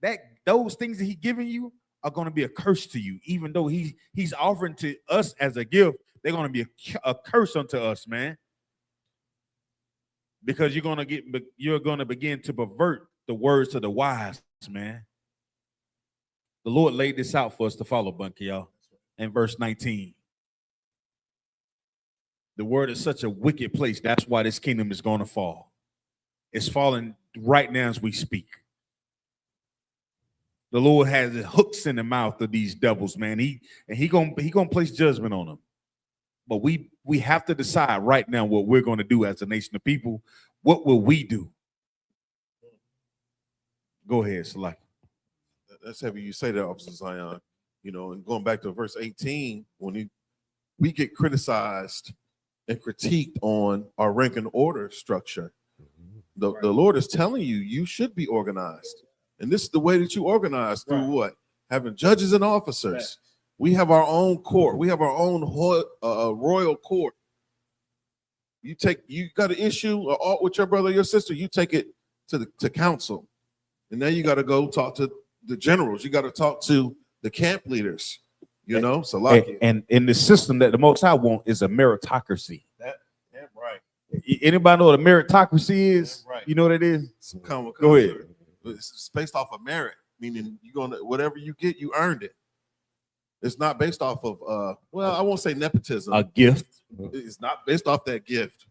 that those things that he's giving you are going to be a curse to you. Even though he's offering to us as a gift, they're going to be a curse unto us, man. Because you're going to begin to pervert the words of the wise, man. The Lord laid this out for us to follow, Bunky, y'all. In verse 19. The word is such a wicked place. That's why this kingdom is going to fall. It's falling right now as we speak. The Lord has hooks in the mouth of these devils, man. He gonna place judgment on them. But we have to decide right now what we're going to do as a nation of people. What will we do? Go ahead, Salaki. That's heavy you say that, Officer Zion. You know, and going back to verse 18, when we get criticized and critiqued on our rank and order structure, the Lord is telling you, you should be organized. And this is the way that you organize through what? Having judges and officers. We have our own court. We have our own royal court. You got an issue or with your brother or your sister, you take it to council. And then you got to go talk to the generals. You got to talk to the camp leaders, you know? So and in the system that the Most High want is a meritocracy. Right. Anybody know what a meritocracy is? Right. You know what it is? Go ahead. It's based off of merit, meaning whatever you get, you earned it. It's not based off of I won't say nepotism. A gift. It's not based off that gift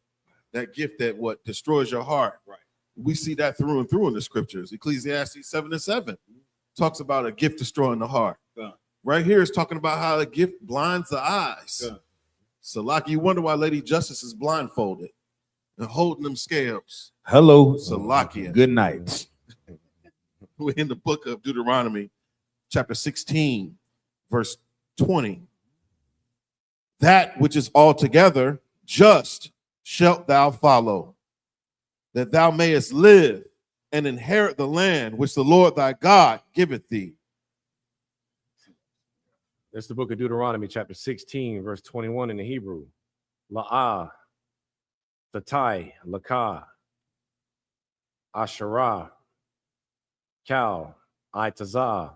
that what destroys your heart. Right. We see that through and through in the scriptures. Ecclesiastes 7:7 talks about a gift destroying the heart. Right here is talking about how a gift blinds the eyes. So like you wonder why Lady Justice is blindfolded and holding them scales. Hello. Salakia. Good night. We're in the book of Deuteronomy, chapter 16, verse 20. That which is altogether just shalt thou follow, that thou mayest live and inherit the land which the Lord thy God giveth thee. That's the book of Deuteronomy, chapter 16, verse 21 in the Hebrew. La'ah, Tatai, Lakah, Asherah, Cal, Itazah,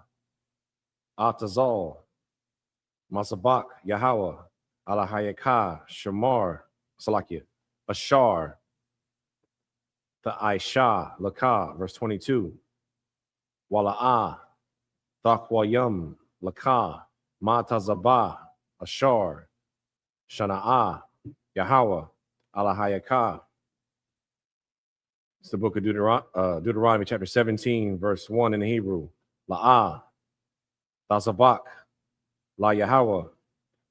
Atazal, Masabak, Yahweh, Alahayakah, Shamar, Salakia, Ashar, the Aisha, Lakah, verse 22. Wala'ah, Thakwayam, Lakah, Matazabah, Ashar, Shana'ah, Yahweh, Alahayakah. It's the book of Deuteronomy, chapter 17, verse 1 in the Hebrew. La'ah, Tazabak, La Yahweh,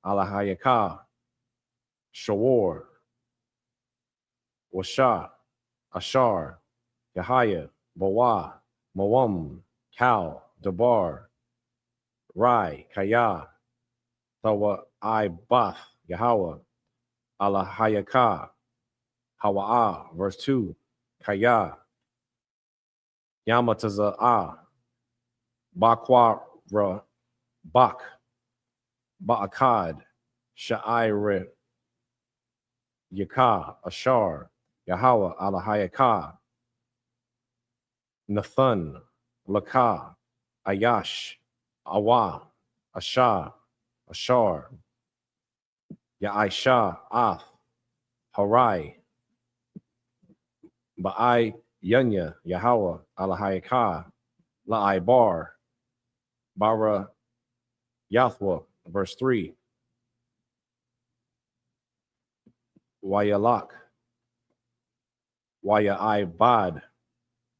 Alahayakah, Shawar, Washa, Ashar, Yahaya, Bawa, Mawam, Kal, Dabar, Rai, Kaya, Tawa, I, Bath, Yahweh, ala hayaka, hawa'a, verse 2, kaya, yamataza'a, bakwara, bak, ba'akad, sha'ire, yaka, ashar, Yahweh, ala hayaka, Nathan, Laka, Ayash, Awa, Asha, Ashar, Ya'isha, Ath, Harai, Ba'ai, Yunya, Yahweh, Alahayaka, La'ai Bar, Bara, Yathwa, verse 3, Wayalak, Wayai Bad,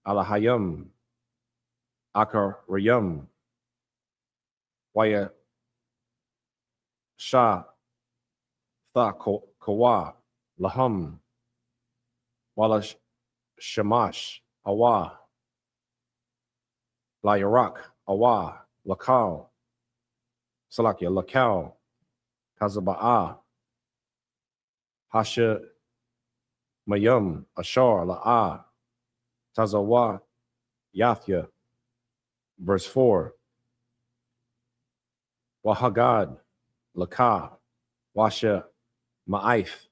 Alahayam, Akarayam, Waya Shah, Tha Kawa, Laham, Wala Shamash, Awa, La Yarak, Awa, Lakal, Salakia, Lakal, Kazaba'a, Hasha Mayum, Ashar, La'a, Tazawa, Yathya, verse 4, Wahagad, Laka, Washa, Ma'if,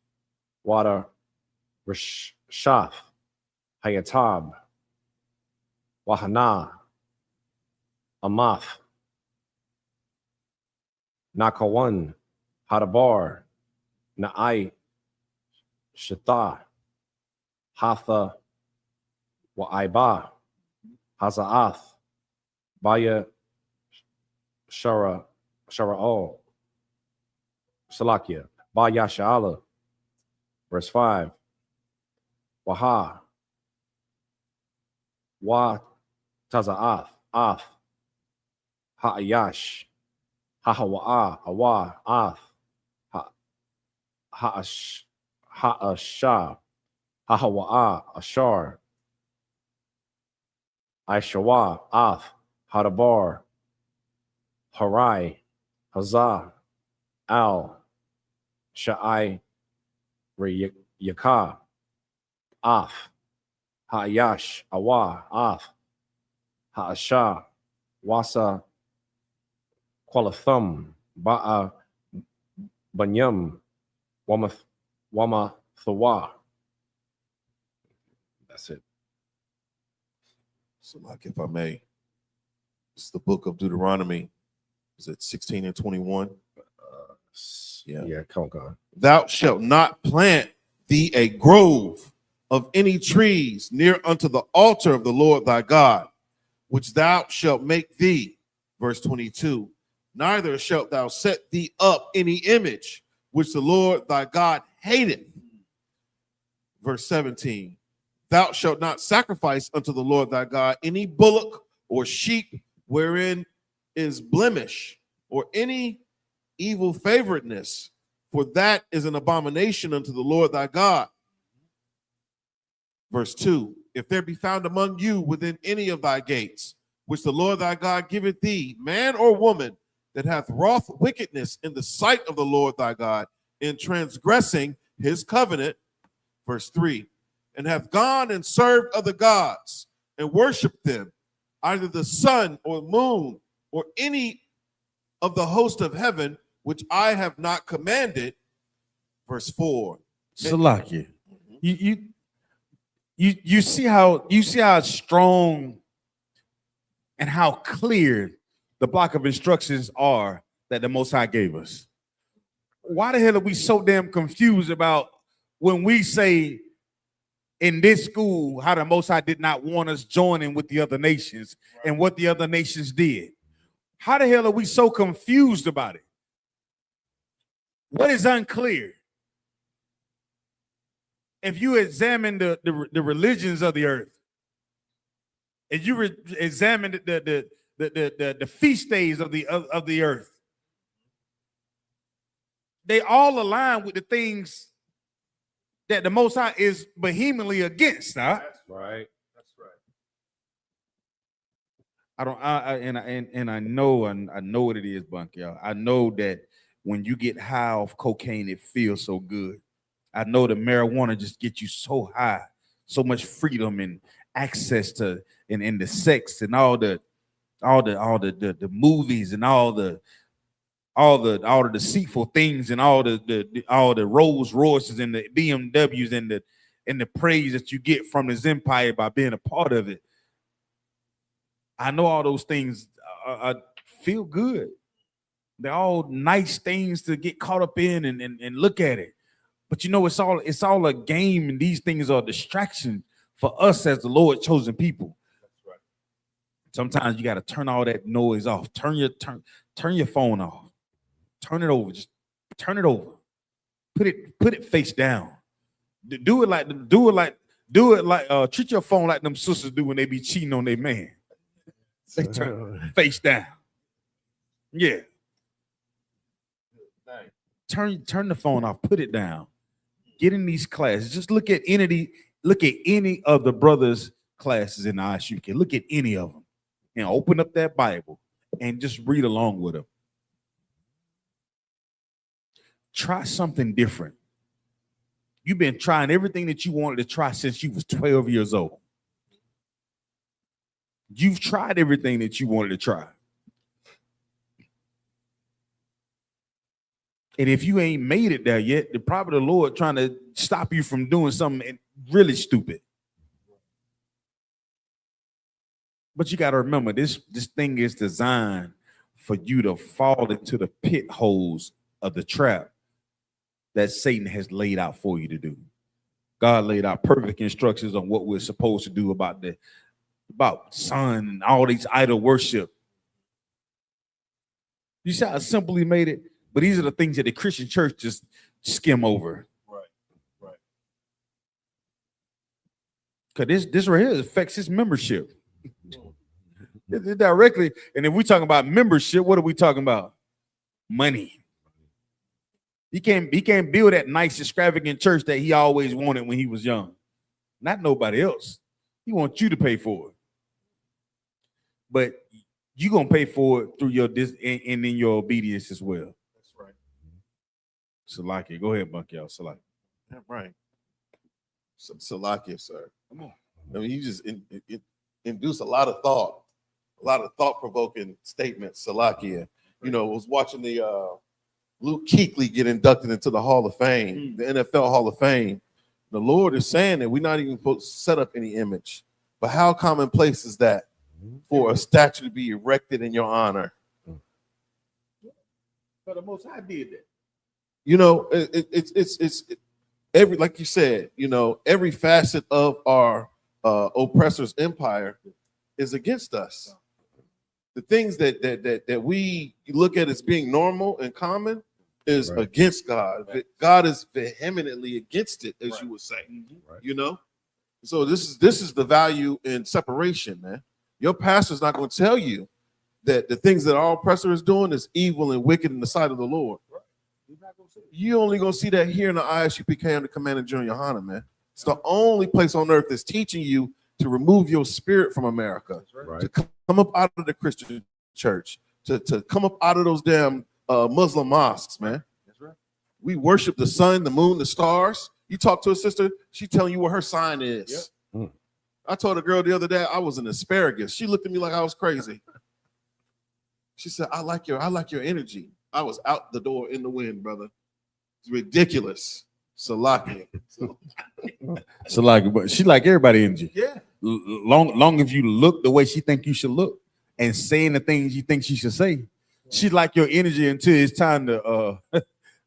Wada, Rishath, Hayatab, Wahana, Amath, Nakawan, Hadabar, Na'ai, Shita, Hatha, Wa'aiba, Haza'ath, Baya, Shara'ol, Salakia, Baya Sha'ala, verse 5, Waha, Wa Taza'ath, Ath, Ha'ayash, Hahawa'a, Awa, Ath, Ha'asha, Hahawa'a, Ashar, Aishawa, Ath, Hadabar, Harai, Hazah, Al, Sha'ai, Yaka, Ath, Ha'ayash, Awa, Ath, Ha'asha, Wasa, Qualathum, Ba'a, Banyam, Wama Thawa. That's it. So, like, if I may, it's the book of Deuteronomy. Is it 16 and 21? Yeah, come on. Thou shalt not plant thee a grove of any trees near unto the altar of the Lord thy God, which thou shalt make thee. Verse 22. Neither shalt thou set thee up any image which the Lord thy God hateth. Verse 17. Thou shalt not sacrifice unto the Lord thy God any bullock or sheep wherein is blemish or any evil favoritedness, for that is an abomination unto the Lord thy God. Verse 2. If there be found among you within any of thy gates, which the Lord thy God giveth thee, man or woman, that hath wrought wickedness in the sight of the Lord thy God, in transgressing his covenant, verse 3, and hath gone and served other gods and worshiped them, either the sun or moon or any of the host of heaven, which I have not commanded, verse 4. Salakia. You see how strong and how clear the block of instructions are that the Most High gave us. Why the hell are we so damn confused about when we say in this school how the Most High did not want us joining with the other nations and what the other nations did? How the hell are we so confused about it? What is unclear? If you examine the religions of the earth, and you examine the feast days of the earth, they all align with the things that the Most High is vehemently against. Huh? That's right. That's right. I know what it is, Bunk, y'all. I know that when you get high off cocaine, it feels so good. I know that marijuana just gets you so high, so much freedom and access to and the sex and all the movies and all the deceitful things and all the Rolls Royces and the BMWs and the praise that you get from this empire by being a part of it. I know all those things feel good. They're all nice things to get caught up in and look at it. But you know, it's all a game, and these things are a distraction for us as the Lord chosen people. That's right. Sometimes you got to turn all that noise off. Turn your phone off. Turn it over. Just turn it over. Put it face down. Do it like treat your phone like them sisters do when they be cheating on their man. They turn face down. Yeah. Turn the phone off. Put it down. Get in these classes. Just look at any of the brothers' classes in the I.S.U.P.K. Look at any of them and open up that Bible and just read along with them. Try something different. You've been trying everything that you wanted to try since you was 12 years old. You've tried everything that you wanted to try. And if you ain't made it there yet, the probably the Lord trying to stop you from doing something really stupid. But you got to remember, this thing is designed for you to fall into the pit holes of the trap that Satan has laid out for you to do. God laid out perfect instructions on what we're supposed to do about sun and all these idol worship. You see how simple he made it? But these are the things that the Christian church just skim over. Right. Because this right here affects his membership. It directly. And if we're talking about membership, what are we talking about? Money. He can't build that nice, extravagant church that he always wanted when he was young. Not nobody else. He wants you to pay for it. But you're going to pay for it through your and in your obedience as well. That's right. Salakia. Go ahead, Bunky. Salakia. Yeah, right. Salakia, sir. Come on. I mean, you just induce a lot of thought-provoking statements, Salakia. You know, I was watching the Luke Kuechly get inducted into the Hall of Fame, the NFL Hall of Fame. The Lord is saying that we're not even supposed to set up any image. But how commonplace is that for a statue to be erected in your honor? But the Most High did that. You know, it's every, like you said, you know, every facet of our oppressor's empire is against us. The things that we look at as being normal and common is against God. Right. God is vehemently against it, as you would say. Right. You know, so this is the value in separation, man. Your pastor's not going to tell you that the things that our oppressor is doing is evil and wicked in the sight of the Lord. Right. You only going to see that here in the I.S.U.P.K. under command of General YAHANNA, man. It's the only place on earth that's teaching you to remove your spirit from America, to come up out of the Christian church, to come up out of those damn Muslim mosques, man. That's right. We worship the sun, the moon, the stars. You talk to a sister, she telling you what her sign is. Yep. I told a girl the other day I was an asparagus. She looked at me like I was crazy. She said, I like your energy. I was out the door in the wind, brother. It's ridiculous. Salakia. Salakia, but she like everybody energy. Yeah. Long as you look the way she think you should look and saying the things you think she should say. She like your energy until it's time to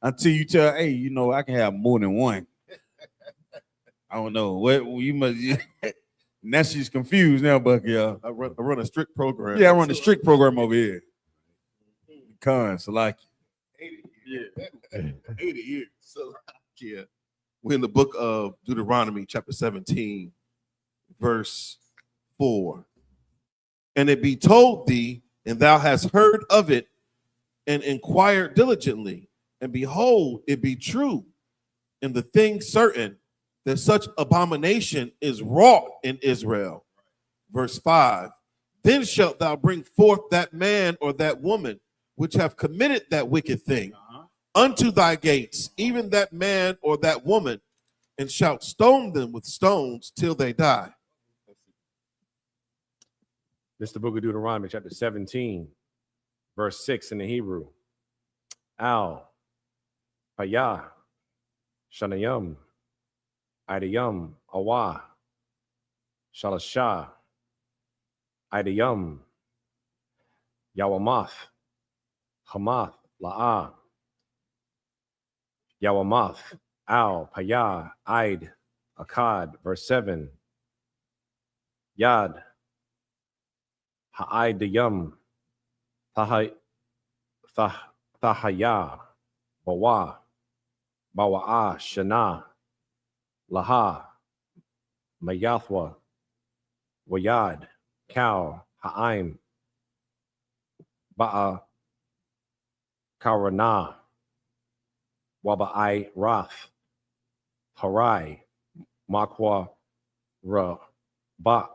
until you tell, hey, you know, I can have more than one. I don't know what you must. Now she's confused now, Bucky. I run a strict program. Yeah, I run a strict program over here. Salakia. 80 years. 80 years. Salakia. We're in the book of Deuteronomy, chapter 17, verse 4. And it be told thee, and thou hast heard of it, and inquired diligently, and behold, it be true, and the thing certain, that such abomination is wrought in Israel. Verse 5. Then shalt thou bring forth that man or that woman which have committed that wicked thing unto thy gates, even that man or that woman, and shalt stone them with stones till they die. This is the book of Deuteronomy, chapter 17, verse 6 in the Hebrew. Al, Payah, Shanayam, Idayam, Awa, Shalashah, Idayam, Yawamath, Hamath, La'ah, Yawamath, Al, Payah, Id, Akkad, verse 7. Yad, Ha'idayam, Thahaya, Bawa, Bawa'ah, Shana, Laha, Mayathwa, Wayad, Kal, Ha'im, Ba'a, Karana, Waba'ai, Rath, Harai, Makwa, Ra, Ba,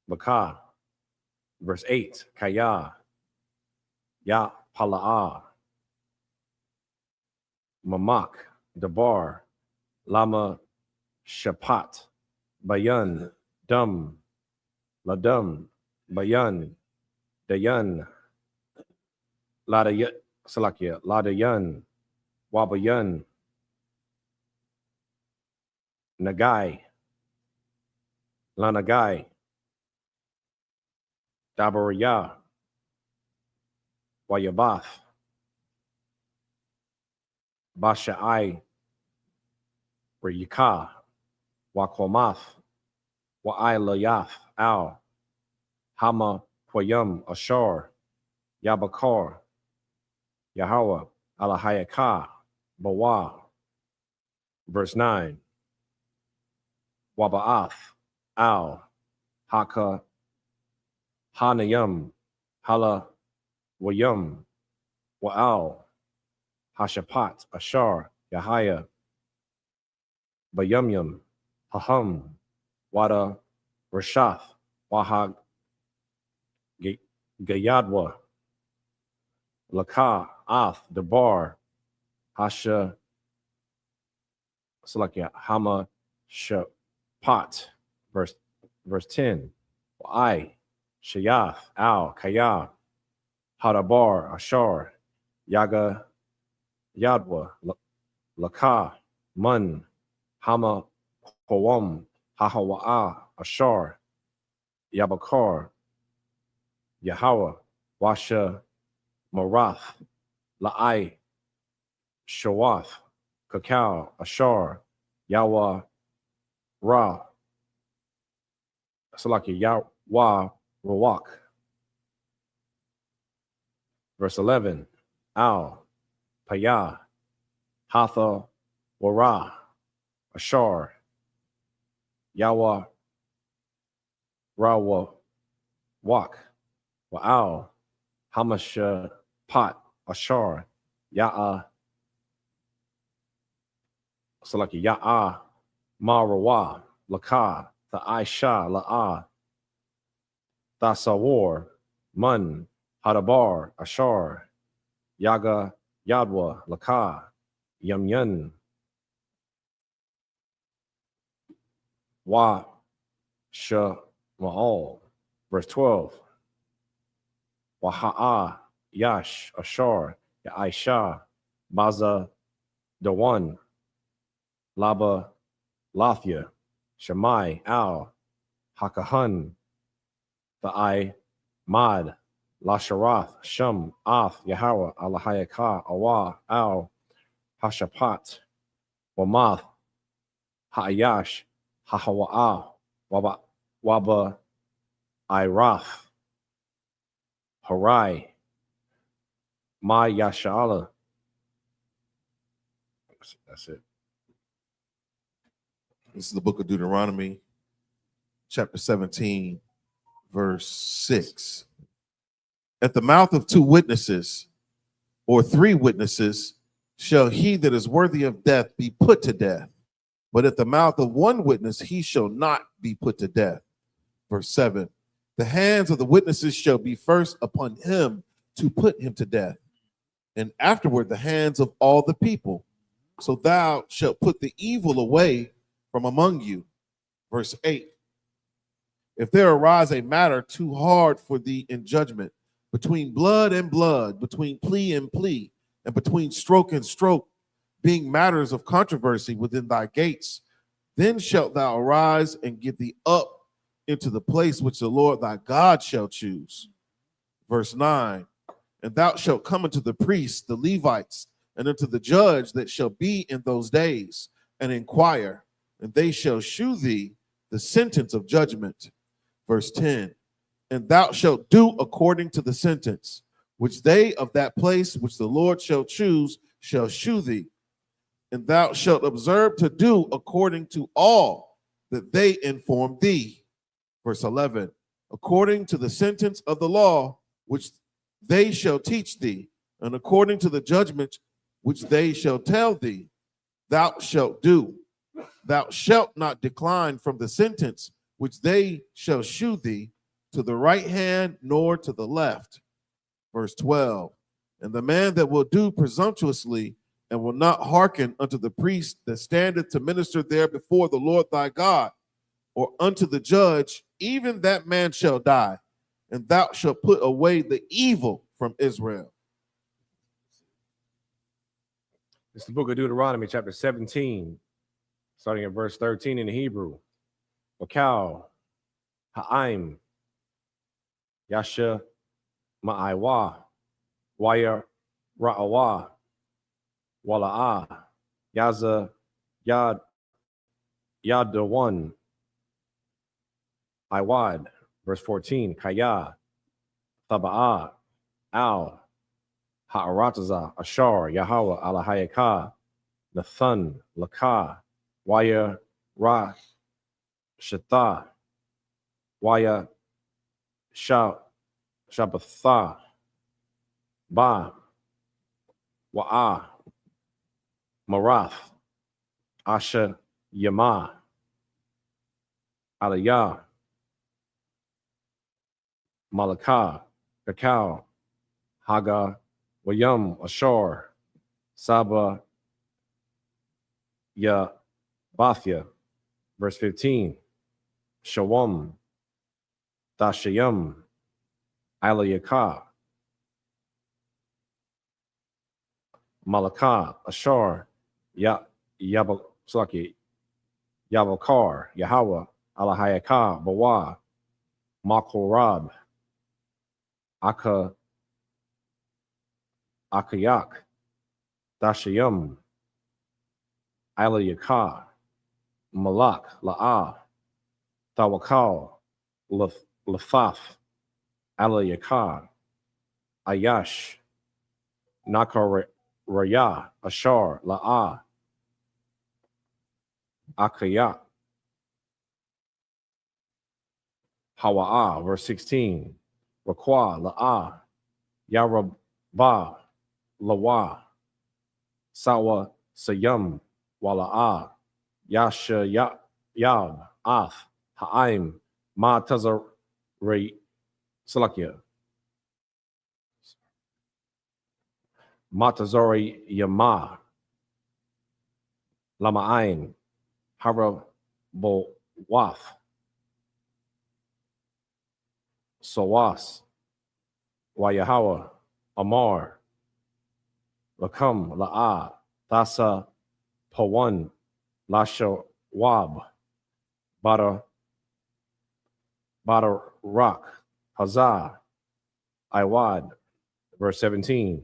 Baka, verse 8, Kaya, Ya Pala'ah, Mamak, Dabar, Lama Shapat, Bayan, Dum, Ladum, Bayan, Dayan, Salakia, Ladayan, Wabayan, Nagai, Lanagai, Dabaraya, Wayabath, Basha'ai, Rayika, Wakomath, Wa'ai Layath, Al, Hama, Quayum, Ashar, Yabakar, Yahweh, Alahayaka, Bawa, verse 9, Waba'ath, Al, Haka, Hanayum, Hala, Wayum, Wa'al, Hashapat, Ashar, Yahaya, Bayumyum, Haham, Wada, Rashath, Wahag, Gayadwa, Laka, Ath, Debar, Hasha, Salakia, Hama, Shapat, verse 10, Wa'ai, Shayath, Al, Kaya, Hadabar, Ashar, Yaga, Yadwa, Laka, Mun, Hama, Kowam, Hahawa'a, Ashar, Yabakar, Yahweh, Washa, Marath, La'ai, Shawath, Kakao, Ashar, Yawa, Ra, Salaki, Yawa, Rawak. Verse 11, Al, Payah, Hatha, Wara, Ashar, Yawa, Rawa, Wak, Wa'al, Hamasha, Pat, Ashar, Ya'a, Salaki, Ya'a, Marawa, Laka, Tha'aisha, La'a, Thasawar, Mun, Hadabar, Ashar, Yaga, Yadwa, Laka, Yamyun, Wa, Sha, Ma'al. Verse 12, Waha'a, Yash, Ashar, Ya'aisha, Baza, Dawan, Laba, Lathia, Shemai, Al, Hakahan, Tha'ai, Mad, Lasharath, Shum, Ath, Yahweh, Alahayaka, Awa, Al, Hashapat, Wamath, Ha'ayash, Hahawa'ah, Waba, Irath, Harai, Ma Yashala. That's it. This is the book of Deuteronomy, chapter 17, verse 6. At the mouth of two witnesses or three witnesses shall he that is worthy of death be put to death. But at the mouth of one witness he shall not be put to death. Verse 7. The hands of the witnesses shall be first upon him to put him to death. and afterward the hands of all the people. So thou shalt put the evil away from among you. Verse 8. If there arise a matter too hard for thee in judgment, between blood and blood, between plea and plea, and between stroke and stroke, being matters of controversy within thy gates, then shalt thou arise and give thee up into the place which the Lord thy God shall choose. Verse 9. And thou shalt come unto the priests, the Levites, and unto the judge that shall be in those days, and inquire, and they shall shew thee the sentence of judgment. Verse 10. And thou shalt do according to the sentence which they of that place which the Lord shall choose shall shew thee. And thou shalt observe to do according to all that they inform thee. Verse 11. According to the sentence of the law which they shall teach thee, and according to the judgment which they shall tell thee, thou shalt do. Thou shalt not decline from the sentence which they shall shew thee, to the right hand nor to the left. Verse 12. And the man that will do presumptuously and will not hearken unto the priest that standeth to minister there before the Lord thy God, or unto the judge, even that man shall die, and thou shalt put away the evil from Israel. It's the book of Deuteronomy, chapter 17, starting at verse 13 in the Hebrew. Wakal, Ha'aim, Yasha, Ma'aiwa, Waya, Ra'awa, Wala'ah, Yaza, Yad, Yadawan, Iwad, verse 14, Kaya, Taba'ah, Al, Ha'arataza, Ashar, Yahweh, Alahayaka, Nathan, Lakah, Waya, Ra, Shatah, Waya, Shabbatha, Ba, Wa'ah, Marath, Asha, Yama, Aliyah, Malakah, Kakao, Haga, Wayam, Ashar, Saba, Ya, Bathia, verse 15, Shawam, Dashayam, Alayakah, Malakah, Ashar, Yabakar, Yahweh, Alahayakah, Bawa, Makorab, Akayak, Dashayam, Alayakah, Malak, La'ah, Tawakal, Lafaf, Alayakah, Ayash, Nakaraya, Ashar, La'ah, Akayak, Hawa'ah, verse 16, Rakwa, La'ah, Yarabah, Lawa, Sawa, Sayam, Wala'ah, Yasha, Yab, Ath, Ha'aim, Ma Tazar, Salakia, Matazori Yama, Lama'ain, Harabowath, Sawas, Wayahawa, Amar, Lakam, La'ah, Thasa, Pawan, Lasha Wab, Bada Rock, Hazah, Iwad, verse 17,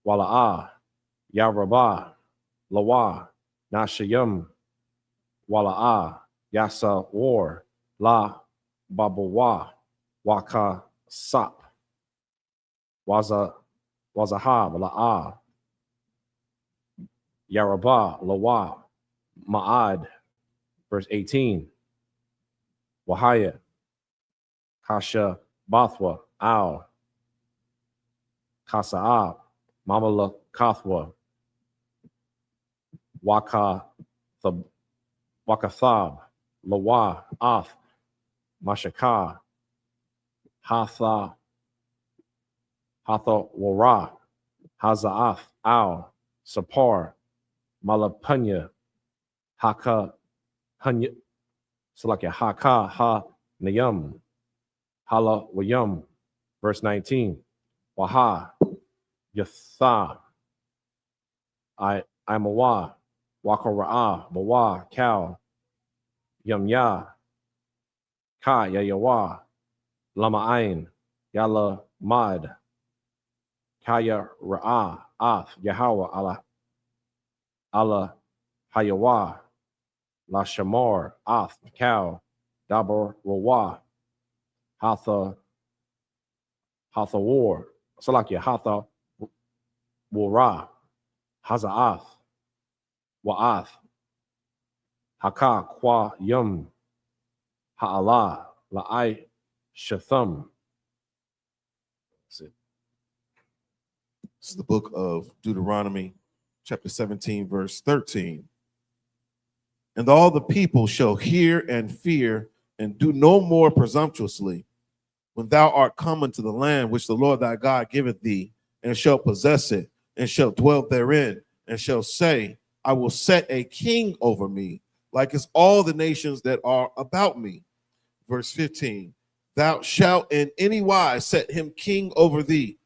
Wala'ah, Yarabah, Lawa, Nashayam, Wala'ah, Yasa War, La Babawa, Waka Sap, Wazahab, La'ah, Yarabah, Lawa, Ma'ad, verse 18, Wahaya, Kasha, Bathwa, Al, Kasa'ab, Mamala Kathwa, Wakathab, Lawa, Ath, Mashaka, Hatha Wara, Haza'ath, Al, Sapar, Malapunya, Haka, Hunya, Salakia, Haka, Ha, Nayam, Hala, Wayam, verse 19, Waha, Yatha, Imawa, Wakara'ah, Bawa, Kal, Yamya, Ka, Yayawa, Lama Ain, Yala Mad, Kaya Ra'ah, Ath, Yahweh, Allah Hayawa, La Shamar, Ath, Kal, Dabar Rawa, Hatha War, Salakia, Hatha Wara, Haza'ath, Wa'ath, Haka Kwa Yum, Ha'ala, La'ai Shatham. This is the book of Deuteronomy, chapter 17, verse 13. And all the people shall hear and fear and do no more presumptuously when thou art come into the land which the Lord thy God giveth thee, and shall possess it, and shall dwell therein, and shall say, I will set a king over me, like as all the nations that are about me. Verse 15, thou shalt in any wise set him king over thee,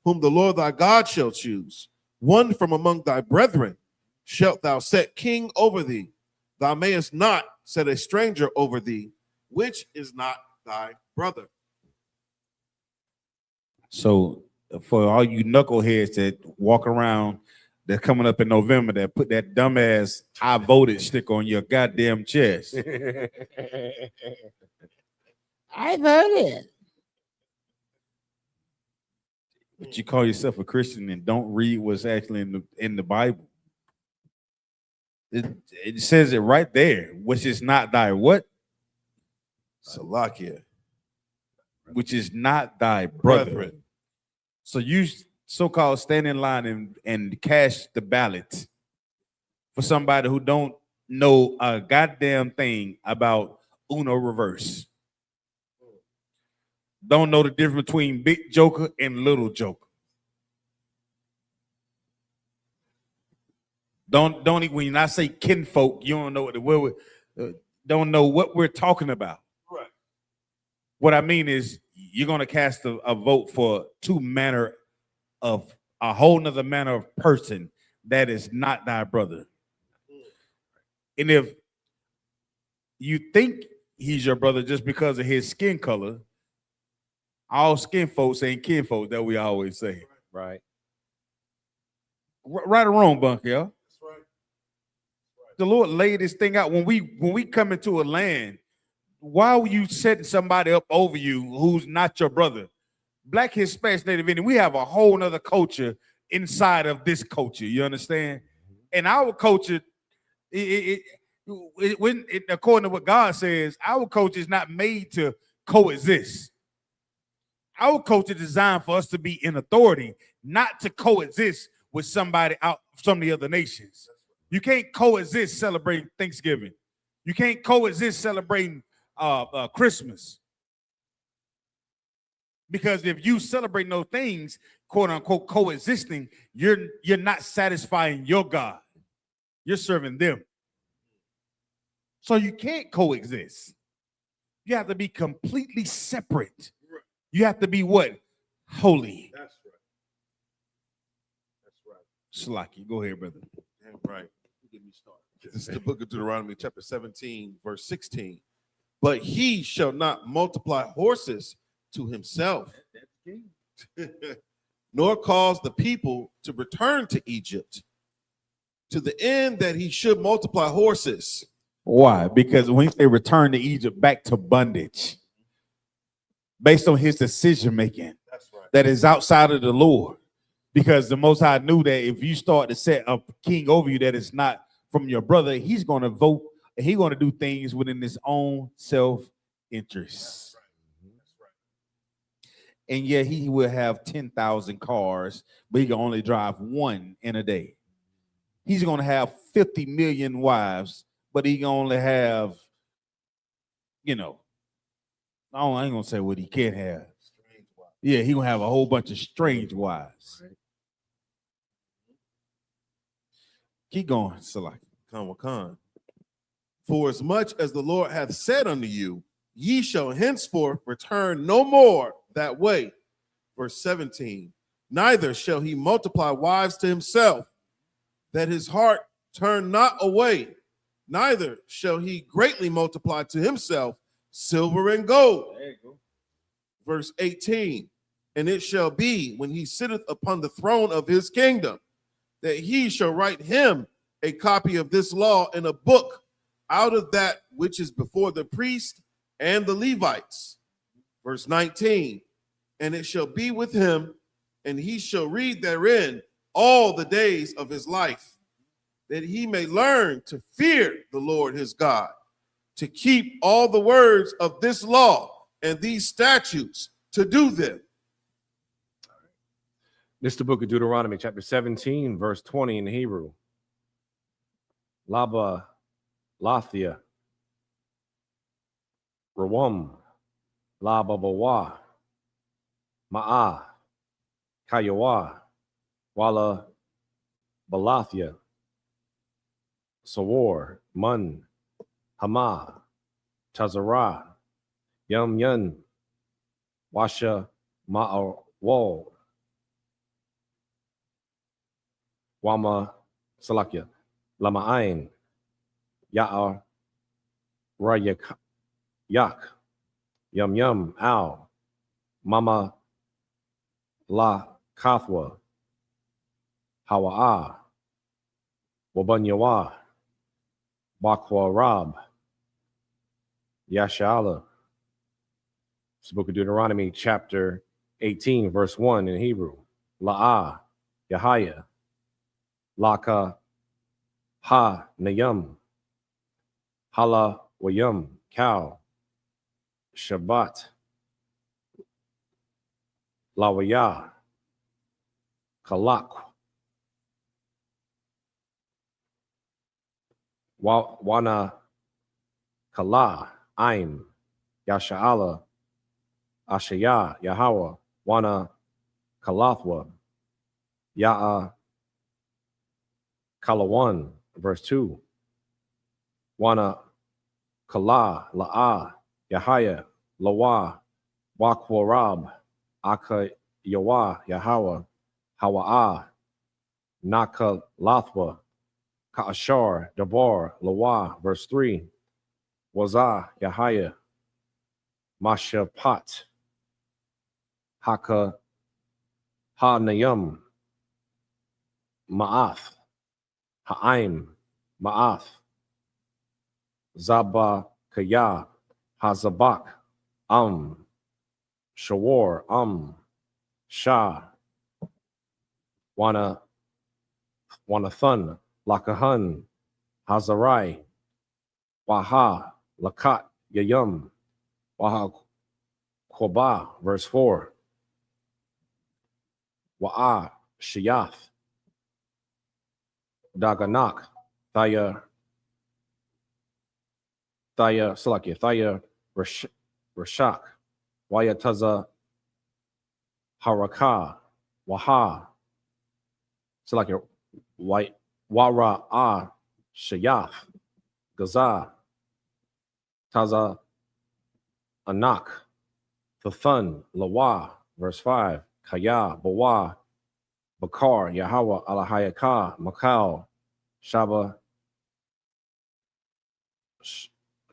whom the Lord thy God shall choose. One from among thy brethren shalt thou set king over thee. Thou mayest not set a stranger over thee, which is not thy brother. So for all you knuckleheads that walk around, that coming up in November, that put that dumbass I voted stick on your goddamn chest. I voted. But you call yourself a Christian and don't read what's actually in the Bible. It says it right there, which is not thy what? Salakia. Which is not thy brother. Brethren. So you so-called stand in line and cash the ballot for somebody who don't know a goddamn thing about Uno reverse. Don't know the difference between big joker and little joker. Don't when I say kinfolk, you don't know don't know what we're talking about. Right. What I mean is you're gonna cast a vote for a whole nother manner of person that is not thy brother. And if you think he's your brother just because of his skin color, all skin folks ain't kin folks, that we always say. Right. Right or wrong, Bunk, yeah? That's right. The Lord laid this thing out. When we come into a land, why are you setting somebody up over you who's not your brother? Black, Hispanic, Native Indian, we have a whole nother culture inside of this culture. You understand? And our culture, according to what God says, our culture is not made to coexist. Our culture is designed for us to be in authority, not to coexist with somebody out from the other nations. You can't coexist celebrating Thanksgiving. You can't coexist celebrating Christmas. Because if you celebrate those things, quote unquote, coexisting, you're not satisfying your God. You're serving them. So you can't coexist. You have to be completely separate. You have to be what? Holy. That's right. That's right. Slaki, go ahead, brother. Damn right. Get me started. This is the book of Deuteronomy, chapter 17, verse 16. But he shall not multiply horses to himself, nor cause the people to return to Egypt, to the end that he should multiply horses. Why? Because when they return to Egypt back to bondage, based on his decision making, that's right, that is outside of the Lord. Because the Most High knew that if you start to set a king over you that is not from your brother, he's going to vote and he's going to do things within his own self-interest. And yet he will have 10,000 cars, but he can only drive one in a day. He's going to have 50 million wives, but he can only have, I ain't going to say what he can't have. Yeah, he going to have a whole bunch of strange wives. Keep going, Salaki. Khan. For as much as the Lord hath said unto you, ye shall henceforth return no more that way. Verse 17. Neither shall he multiply wives to himself, that his heart turn not away. Neither shall he greatly multiply to himself silver and gold. There you go. Verse 18. And it shall be when he sitteth upon the throne of his kingdom, that he shall write him a copy of this law in a book out of that which is before the priest and the Levites. Verse 19. And it shall be with him, and he shall read therein all the days of his life, that he may learn to fear the Lord his God, to keep all the words of this law and these statutes, to do them. This is the book of Deuteronomy, chapter 17, verse 20 in Hebrew. Laba, Lathia, Rawam, Lababawa, Ma'a, Kayawa, Wala, Balathia, Sawar, Mun, Hama, Tazara, Yum Yun, Washa, Ma'awal, Wama, Salakia, Lama'ain, Ya'a, Rayak, Yak, Yum Yum, Al, Mama, La Kathwa, Hawa'a, Wabanyawa, Bakwa Rab, Yashala. It's the book of Deuteronomy, chapter 18, verse 1 in Hebrew. La'ah, Yahaya, Laka, Ha, Nayum, Hala, Wayum, Cow, Shabbat, Lawaya, Kalak, Wana, Kala, Aim, Yasha'ala, Ashaya, Yahweh, Wana, Kalathwa, Ya'a, Kalawan, verse 2. Wana, Kala, La'a, Yahaya, Lawa, Wakwarab, Aka, Yawa, Yahweh, Hawa'a, Naka, Lathwa, Ka'ashar, Dabar, Lawa, verse 3. Wazah, Yahaya, Mashapat, Haka, Ha-Nayum, Ma'ath, Ha'aim, Ma'ath, Zaba, Kaya, Hazabak, Shawar, Shah, Wanathun, Lakahan, Hazarai, Waha, Lakat, Yayum, Waha, Koba, verse 4. Wa'a, Shiyath, Daganak, Thaya, Salakia, Thaya, Rashak, Wayataza, Haraka, Waha, Salakia, Wara, Shayath, Gaza, Taza, Anak, Thun, Lawa, verse 5. Kaya, Bawa, Bakar, Yahweh, Alahayaka, Makal, Shaba,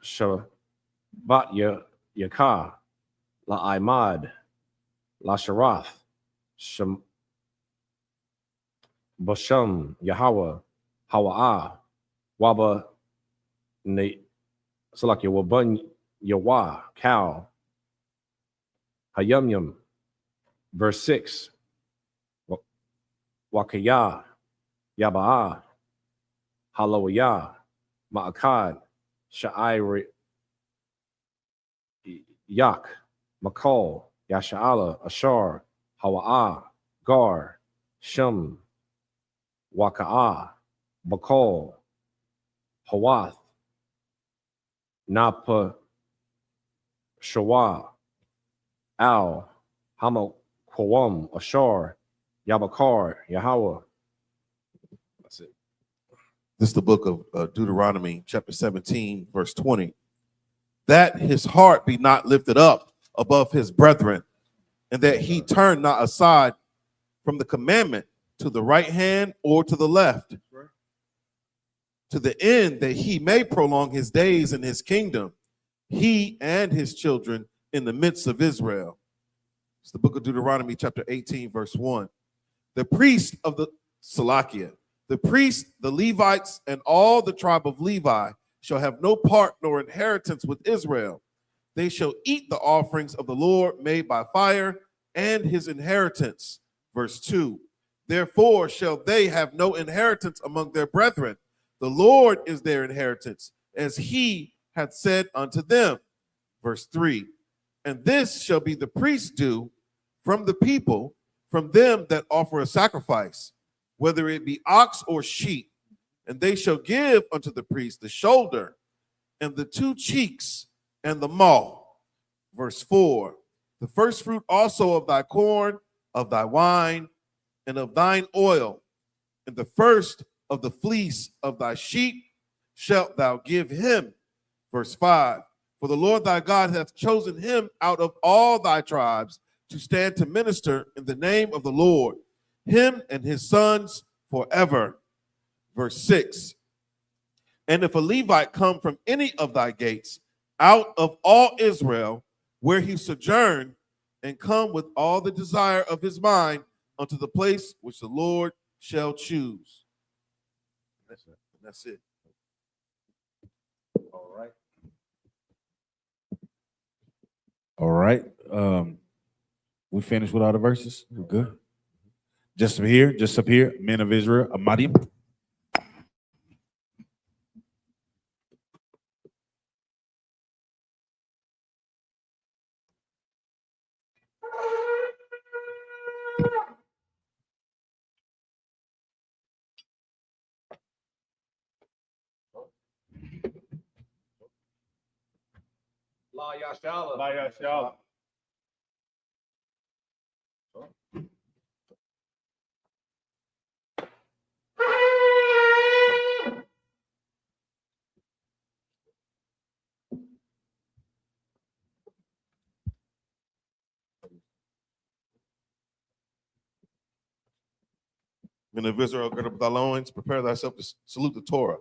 Shabat, Yaka, La Imad, La Sharath, Basham, Yahweh, Hawa'a, Waba, Salakia, Wabun, Yawa, Cow, Hayumyum, verse 6. Wakaya, Yaba'a, Halawaya, Ma'akad, Sha'ai, Yak, Makal, Yasha'ala, Ashar, Hawa'a, Gar, Shum, Waka'a, Bakal, Hawath, Napa, Shawa, Al, Hamakwam, Ashar, Yabakar, Yahweh. That's it. This is the book of Deuteronomy, chapter 17, verse 20. That his heart be not lifted up above his brethren, and that he turn not aside from the commandment to the right hand or to the left, to the end that he may prolong his days in his kingdom, he and his children in the midst of Israel. It's the book of Deuteronomy, chapter 18, verse 1. The priest of the Salakia, the priest, the Levites, and all the tribe of Levi shall have no part nor inheritance with Israel. They shall eat the offerings of the Lord made by fire and his inheritance. Verse 2. Therefore shall they have no inheritance among their brethren. The Lord is their inheritance, as he hath said unto them. Verse 3. And this shall be the priest's due from the people, from them that offer a sacrifice, whether it be ox or sheep. And they shall give unto the priest the shoulder, and the two cheeks, and the maw. Verse 4. The first fruit also of thy corn, of thy wine, and of thine oil, and the first of the fleece of thy sheep shalt thou give him. Verse 5. For the Lord thy God hath chosen him out of all thy tribes to stand to minister in the name of the Lord, him and his sons forever. Verse 6. And if a Levite come from any of thy gates out of all Israel, where he sojourned, and come with all the desire of his mind unto the place which the Lord shall choose. That's it. All right. All right. We finished with all the verses. We're good. Just up here, men of Israel, Amadim. La Yashala. La Yashala. Men of Israel, gird up thy loins, prepare thyself to salute the Torah.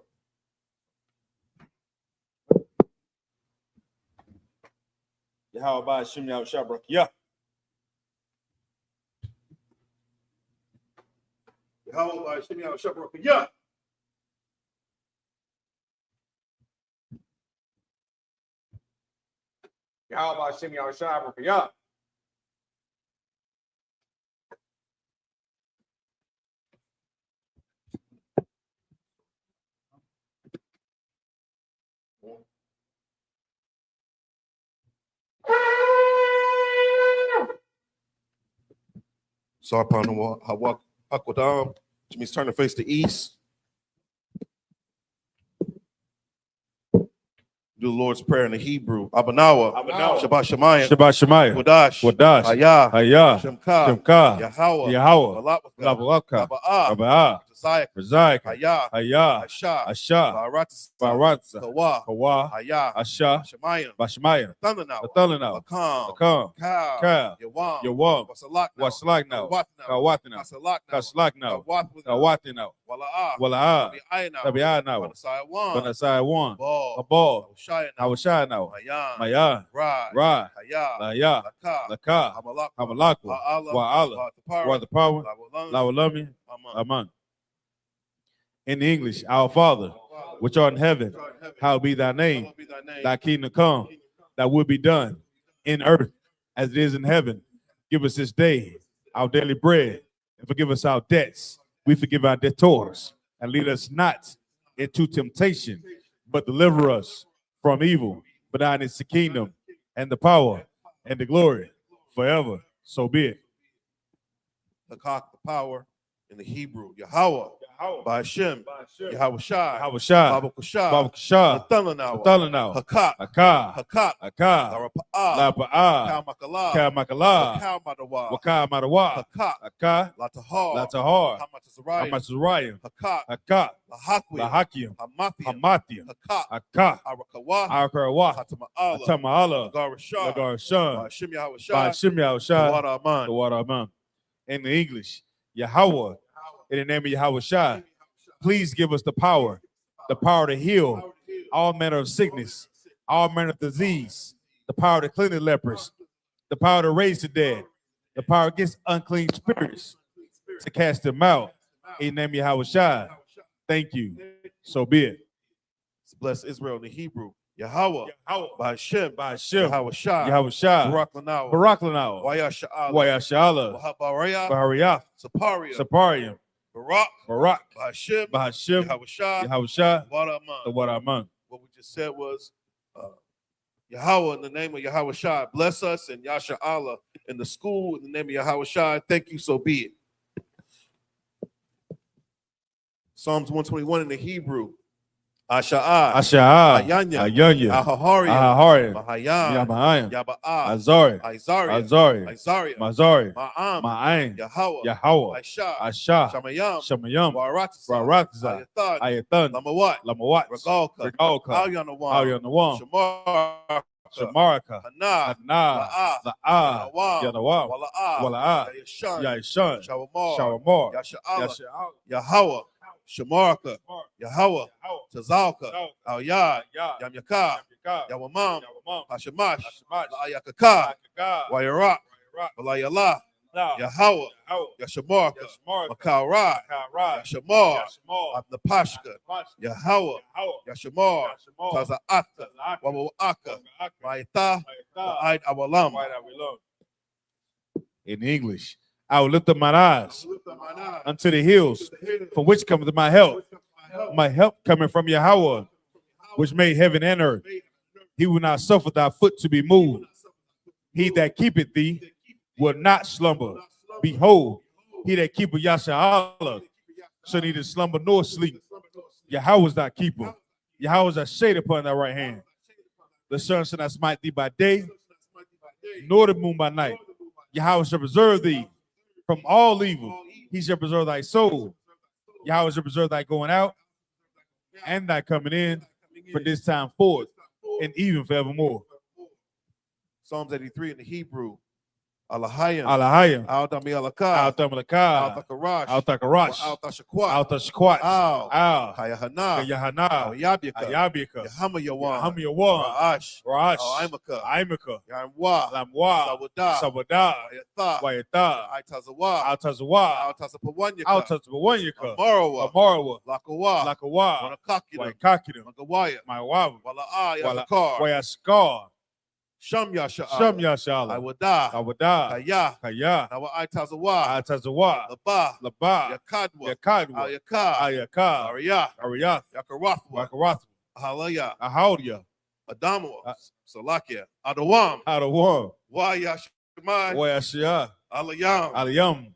Yahweh Shem Yahweh Shabrak. Yeah. Yahweh Shem Yahweh Shabrak. Yeah. Yahweh Shem Yahweh Shabbat. Sarpan Hawak Akwadam, which means turn to face the east. Do the Lord's Prayer in the Hebrew. Abanawa, Abanawa. Shabbat Shemayim, Shabbat Shemayim. Wadash, Wadash. Hayah, Hayah. Shemka, Shemka. Yahweh, Yahweh. Malabaka, Labawaka. Raba'ah, Raba'ah. Tzayik, Razak. Hayah, Hayah. Asha, Asha. Baratza, Baratza. Kawa, Kawa. Hayah, Asha. Shemayim, Bashmayim. Thundernawa, Athalanau. Lakam, Akam. Kal, Kal. Yawam, Yawam. Wasalak, Waslak now. Kawatinau. Kasalak, Kaslak now. Kawatinau. Wala'ah, Wala'ah. Tabi'ah now. Banasai Wan, Banasai one. Ball, Abal. Shaya, Awashai now. Mayan, Maya. Ra, Ra. Hayah, Laya. Laka, Laka. Hamalak, Hamalakwa. Wa'ala. Wa the power. Lawalami. Aman. In English, our Father, which art in heaven, hallowed be thy name. Thy kingdom come, thy will be done in earth as it is in heaven. Give us this day our daily bread, and forgive us our debts. We forgive our debtors, and lead us not into temptation, but deliver us from evil. For thine is the kingdom, and the power, and the glory forever. So be it. The cock, the power in the Hebrew, Yahweh. by Hashem, Yahweh Shai, Yahweh Shai, Baba Kushai, Baba Shah, Nathalanawa, Nathalanawa, Hakat, Akah, Hakat, Akah, Larapa'ah, Lapa'ah, Kalmakala, Kalmakala, Kalmadawa, Wakah Madawa, Hakat, Akah, Latahar, Latahar, Hamatazariah, Hamatazariah, Hakat, Akah, Lahakwim, Lahakim, Hamathiam, Hamathiam, Hakat, Akah, Arakawa, Akarawah, Hatama'ala, Atama'ala, Lagarashah, Lagarshah, Hashem Yahweh by Shai, Hashem Yahweh the Shai, water of man. the water of man. In the English, Yahweh, in the name of Yahweh Shai, please give us the power to heal all manner of sickness, all manner of disease, the power to clean the lepers, the power to raise the dead, the power against unclean spirits, to cast them out. In the name of Yahweh Shai. Thank you. So be it. Bless Israel in the Hebrew. Yahweh, by Hashem, By Hashem, Yahweh Shai, Yahweh Shai, Barak Lanawa, Barak Lanao, Wayasha'ala, Wayashala, Wahabaraya, Bahariyath, Saparia, Saparium, Barak, Barak, by Hashem, by Hashem, Yahweh Shai, Yahweh Shai, water of the man. water of man. What we just said was Yahweh in the name of Yahweh Shai. Bless us, and Yasha Allah in the school in the name of Yahweh Shai. Thank you, so be it. Psalms 121 in the Hebrew. Asha'ah, Asha'ah, Ayanya, Ayanya, Ahaharian, Ahaharian, Mahayam, Yamayim, Yaba'ah, Azari, Isariah, Azari, Isariah, Mazari, Ma'am, Ma'ain, Yahweh, Yahweh, Aisha, Asha, Shamayam, Shamayam, Waratza, Raratza, Ayathan, Ayathan, Lamawat, Lamawat, Regalka, Regalka, Alyanawam, Alyanawam, Shamar, Shamaraka, Hana, Hana, La'ah, Yanawam, Wala'ah, Wala'ah, Yashan, Yaishan, Shawamar, Shawamar, Yasha'ala, Yasha'al, Yahweh, Shamarka, Yahweh, Tazalka, Al Yad, Yam Yakah, Yawamam, Hashemash, Ayakaka, Wayarak, Walayala, Yahweh, Yashamarka, Makara, Yashamar, Abnapashka, Yahweh, Yashamar, Taza'ata, Wawaka, Maita, Wa'id Awalam. In English, I will lift up my eyes unto the hills, from which cometh my help. My help coming from Yahweh, which made heaven and earth. He will not suffer thy foot to be moved. He that keepeth thee will not slumber. Behold, he that keepeth Yasha'Allah shall neither slumber nor sleep. Yahweh is thy keeper. Yahweh is thy shade upon thy right hand. The sun shall not smite thee by day, nor the moon by night. Yahweh shall preserve thee from all evil. He shall preserve thy soul. Yahweh shall preserve thy going out and thy coming in from this time forth and even forevermore. Psalms 83 in the Hebrew. Alahayim, Alahayim, Al-Dami Alaka, Al-Tamalaka, Al-Takarash, Al-Takarash, Al-Tashakwat, Al-Tashquat, Al, Al, Kayahana, Yahana, Al-Yabika, Ayabika, Yahama Yawan, Yaham Yawan, Ra'ash, Rash, Al-Aimaka, Aimaka, Yamwa, Lamwa, Sawada, Sabada, Ayatha, Wayata, Aitazawa, Al-Tazawa, Al-Tasapawanyaka, Al-Tazawanyaka, Amarawa, Amarawa, Lakawa, Lakawa, Wanakakina, Waikakina, Magawaya, Maiwawa, Wala'a Yazakar, Wayaskar, Sham Yasha'ala, Sham Yashala, Iwada, Awada, Kaya, Kaya, Nawa Aitazawa, Atazawa, Laba, Laba, Yakadwa, Yakadwa, Ayaka, Ayaka, Ariyah, Ariyath, Yakarathwa, Wakarath, Ahalaya, Ahaudia, Adamwa, Salakia, Adawam, Adawam, Wayashmai, Wayashia, Alayam, Aliyam,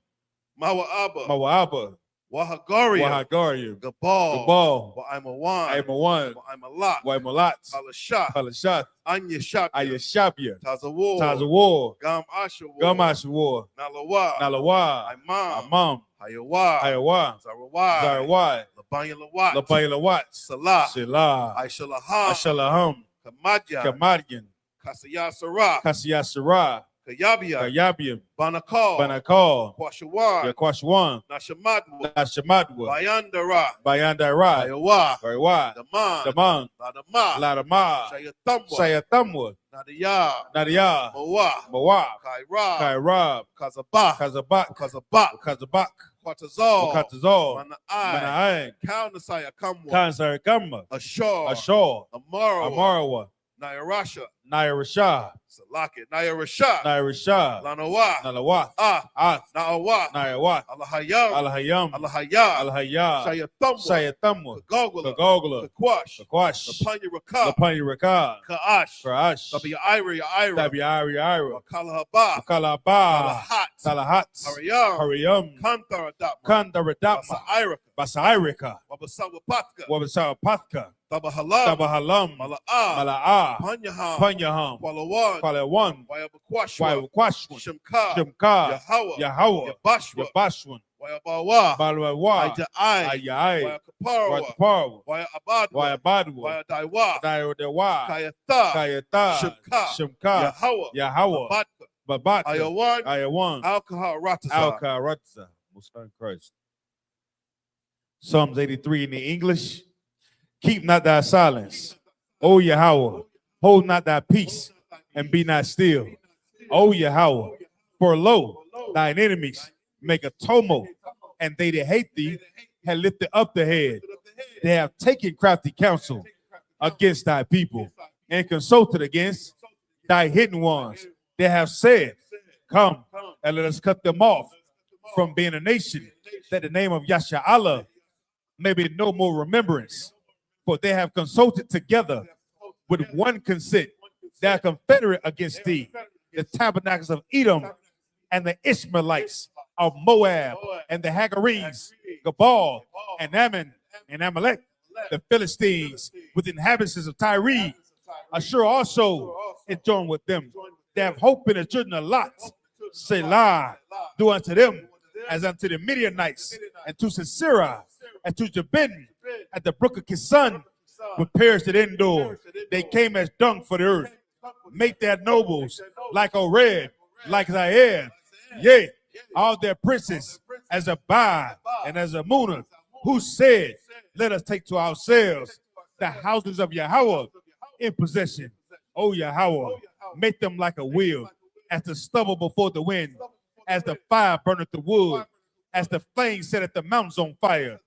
Mawa'aba, Mawaba, Wahagaria, Wahagarium, Gabal, Gabal, Wa'imawan, Aimawan, Wa'imalat, Waimalat, Halashat, Halashat, Anyashat, Ayashabia, Tazawar, Tazawar, Gam Ashawar, Gamashwar, Nalawa, Nalawa, Imam, Amam, Hayawa, Hayawa, Zarawai, Zarawai, Labayan Lawat, Labayalawat, Salah, Selah, Aishalaham, Ashalaham, Kamadyan, Kamadian, Kasaya Sarah, Kasiyasara, Kayabia, Kayabium, Banakal, Banakal, Kwashawan, Yakwashwan, Nashamadwa, Nashamadwa, Bayandara, Bayandara, Hayawa, Gariwa, Daman, Daman, Ladama, Ladama, Shayatamwa, Sayatamwa, Nadia, Nadia, Moa, Moab, Kaira, Kairab, Kazabah, Kazabak, Kazabak, Kazabak, Kwatazal, Wakatazal, Mana'ai, Manaang, Kaunasaya Kamwa, Kansar Gamma, Ashar, Ashor, Amarawa, Amarawa, Nayarasha, Nayarashah, Salaki, Nayarasha, Nayarashah, Lanawa, Nalawath, Ah, Naawa, Nayawath, Allahayam, Alahayam, Allahayah, Alahayah, Shayatamwa, Sayatamwa, Kagogla, Kagogla, Kakwash, Kakwash, Lapanya Raka, Lapanya Rakah, Kaash, Karash, Tabi Ira, Ira, Tabiari Ira, Wakalahaba, Makalaba, Talahat, Talahat, Hariyam, Hariyam, Kantaradapma, Kandaradapma, Basairaka, Basairika, Wabasawapatka, Wabasapathka, Tabahalam, Tabahalam, Mala'a, Mala'a, Panyaham, Panyaham, Kwalawan, Kwalawan, Wayabakwashwa, Waiwakwashwan, Shimka, Shimka, Yahweh, Yahweh, Yabashwa, Yabashwan, Wayabawa, Balwawa, Ayai, Ayai, Wayakaparwa, Watapawa, Wayabadwa, Wayabadwa, Wayadaiwa, Daiwa, Kayatha, Kayata, Shimka, Shimka, Yahweh, Yahweh, Abadka, Babatka, Ayawan, Ayawan, Alcohol Ratasa, Al-Karatza, most high Christ. Psalms 83 in the English. Keep not thy silence, O Yahweh. Hold not thy peace, and be not still. O Yahweh, for lo, thine enemies make a tumult, and they that hate thee have lifted up the head. They have taken crafty counsel against thy people, and consulted against thy hidden ones. They have said, come, and let us cut them off from being a nation, that the name of Yasha Allah may be no more remembrance. For they have consulted together with one consent. They are confederate against thee, the tabernacles of Edom, and the Ishmaelites of Moab, and the Hagarenes, Gabal, and Ammon, and Amalek, the Philistines, with the inhabitants of Tyre. Assure also and join with them. They have hope in the children of Lot. Selah, do unto them as unto the Midianites, and to Sisera, and to Jabin, at the brook of Kison, with perished at Endor. They came as dung for the earth. Make their nobles like Ored, like Zaire. Yea, all their princes as a Bai and as a Munah, who said, let us take to ourselves the houses of Yahweh in possession. O Yahweh, make them like a wheel, as the stubble before the wind, as the fire burneth the wood, as the flame setteth the mountains on fire.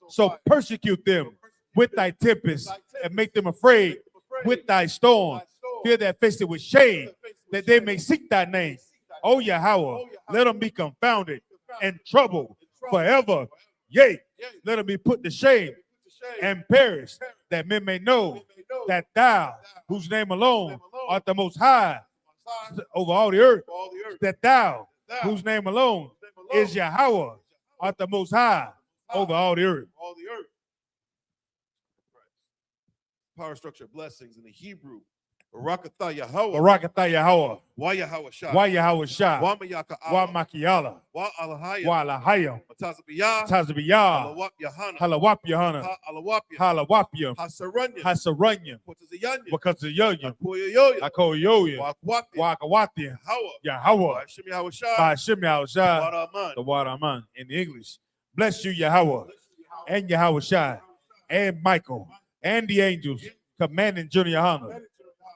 So persecute them with thy tempest, and make them afraid with thy storm. Fill their faces with shame, that they may seek thy name. O Yahweh, let them be confounded and troubled forever. Yea, let them be put to shame and perish, that men may know that thou, whose name alone art the most high over all the earth, that thou, whose name alone is Yahweh, art the most high over all the earth. Power structure blessings in the Hebrew. Barakatha Yahweh. Barakatha Yahweh. Wa Yahweh Shah. Wa Yahweh Shah. Wa Mayaka Wa Allah. Makiyala. Wa Alahaya. Wa Alahayam. Matazabiyah. Tazabiyah. Halawap Yahanna. Halawap Yahanna. Ha Alawapya. Halawapyam. Hasaranya. Hasaranyam. Potazayanya. Because of Yoyam. Akoyoyoya. Akoyoyam. Wakwapya. Wakawatya. Yahweh. Yahweh. Shim Yahweh Shah. By Shem Yahushua. Waraman. The Waraman in English. Bless you, Yahweh, and Yahweh Shai, and Michael, and the angels, commanding General YAHANNA,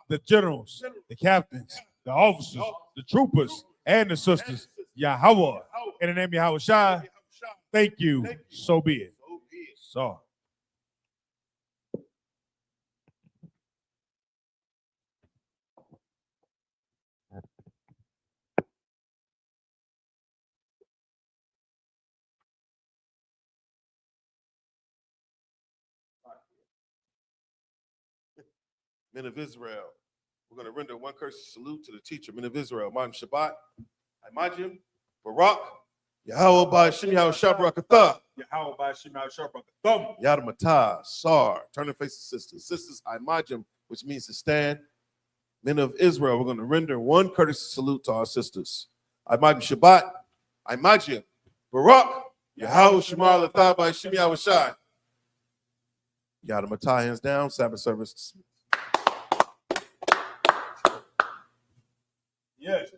the generals, the captains, the officers, the troopers, and the sisters. Yahweh, in the name of Yahweh Shai, thank you. So be it. So. Men of Israel. We're going to render one courteous salute to the teacher, men of Israel. Ma'am Shabbat, Imajim, Barak, Yahweh by Shem Yahweh Shabrakatha, Yahweh by Shem Yahweh Shabrakatha, Yadamatah, Sar, turn and face the sisters. Sisters, Imajim, which means to stand. Men of Israel, we're going to render one courteous salute to our sisters. Imajim Shabbat, Imajim, Barak, Yahweh Shemar Latah by Shem Yahweh Shai. Yadamatah, hands down, Sabbath service. Yes.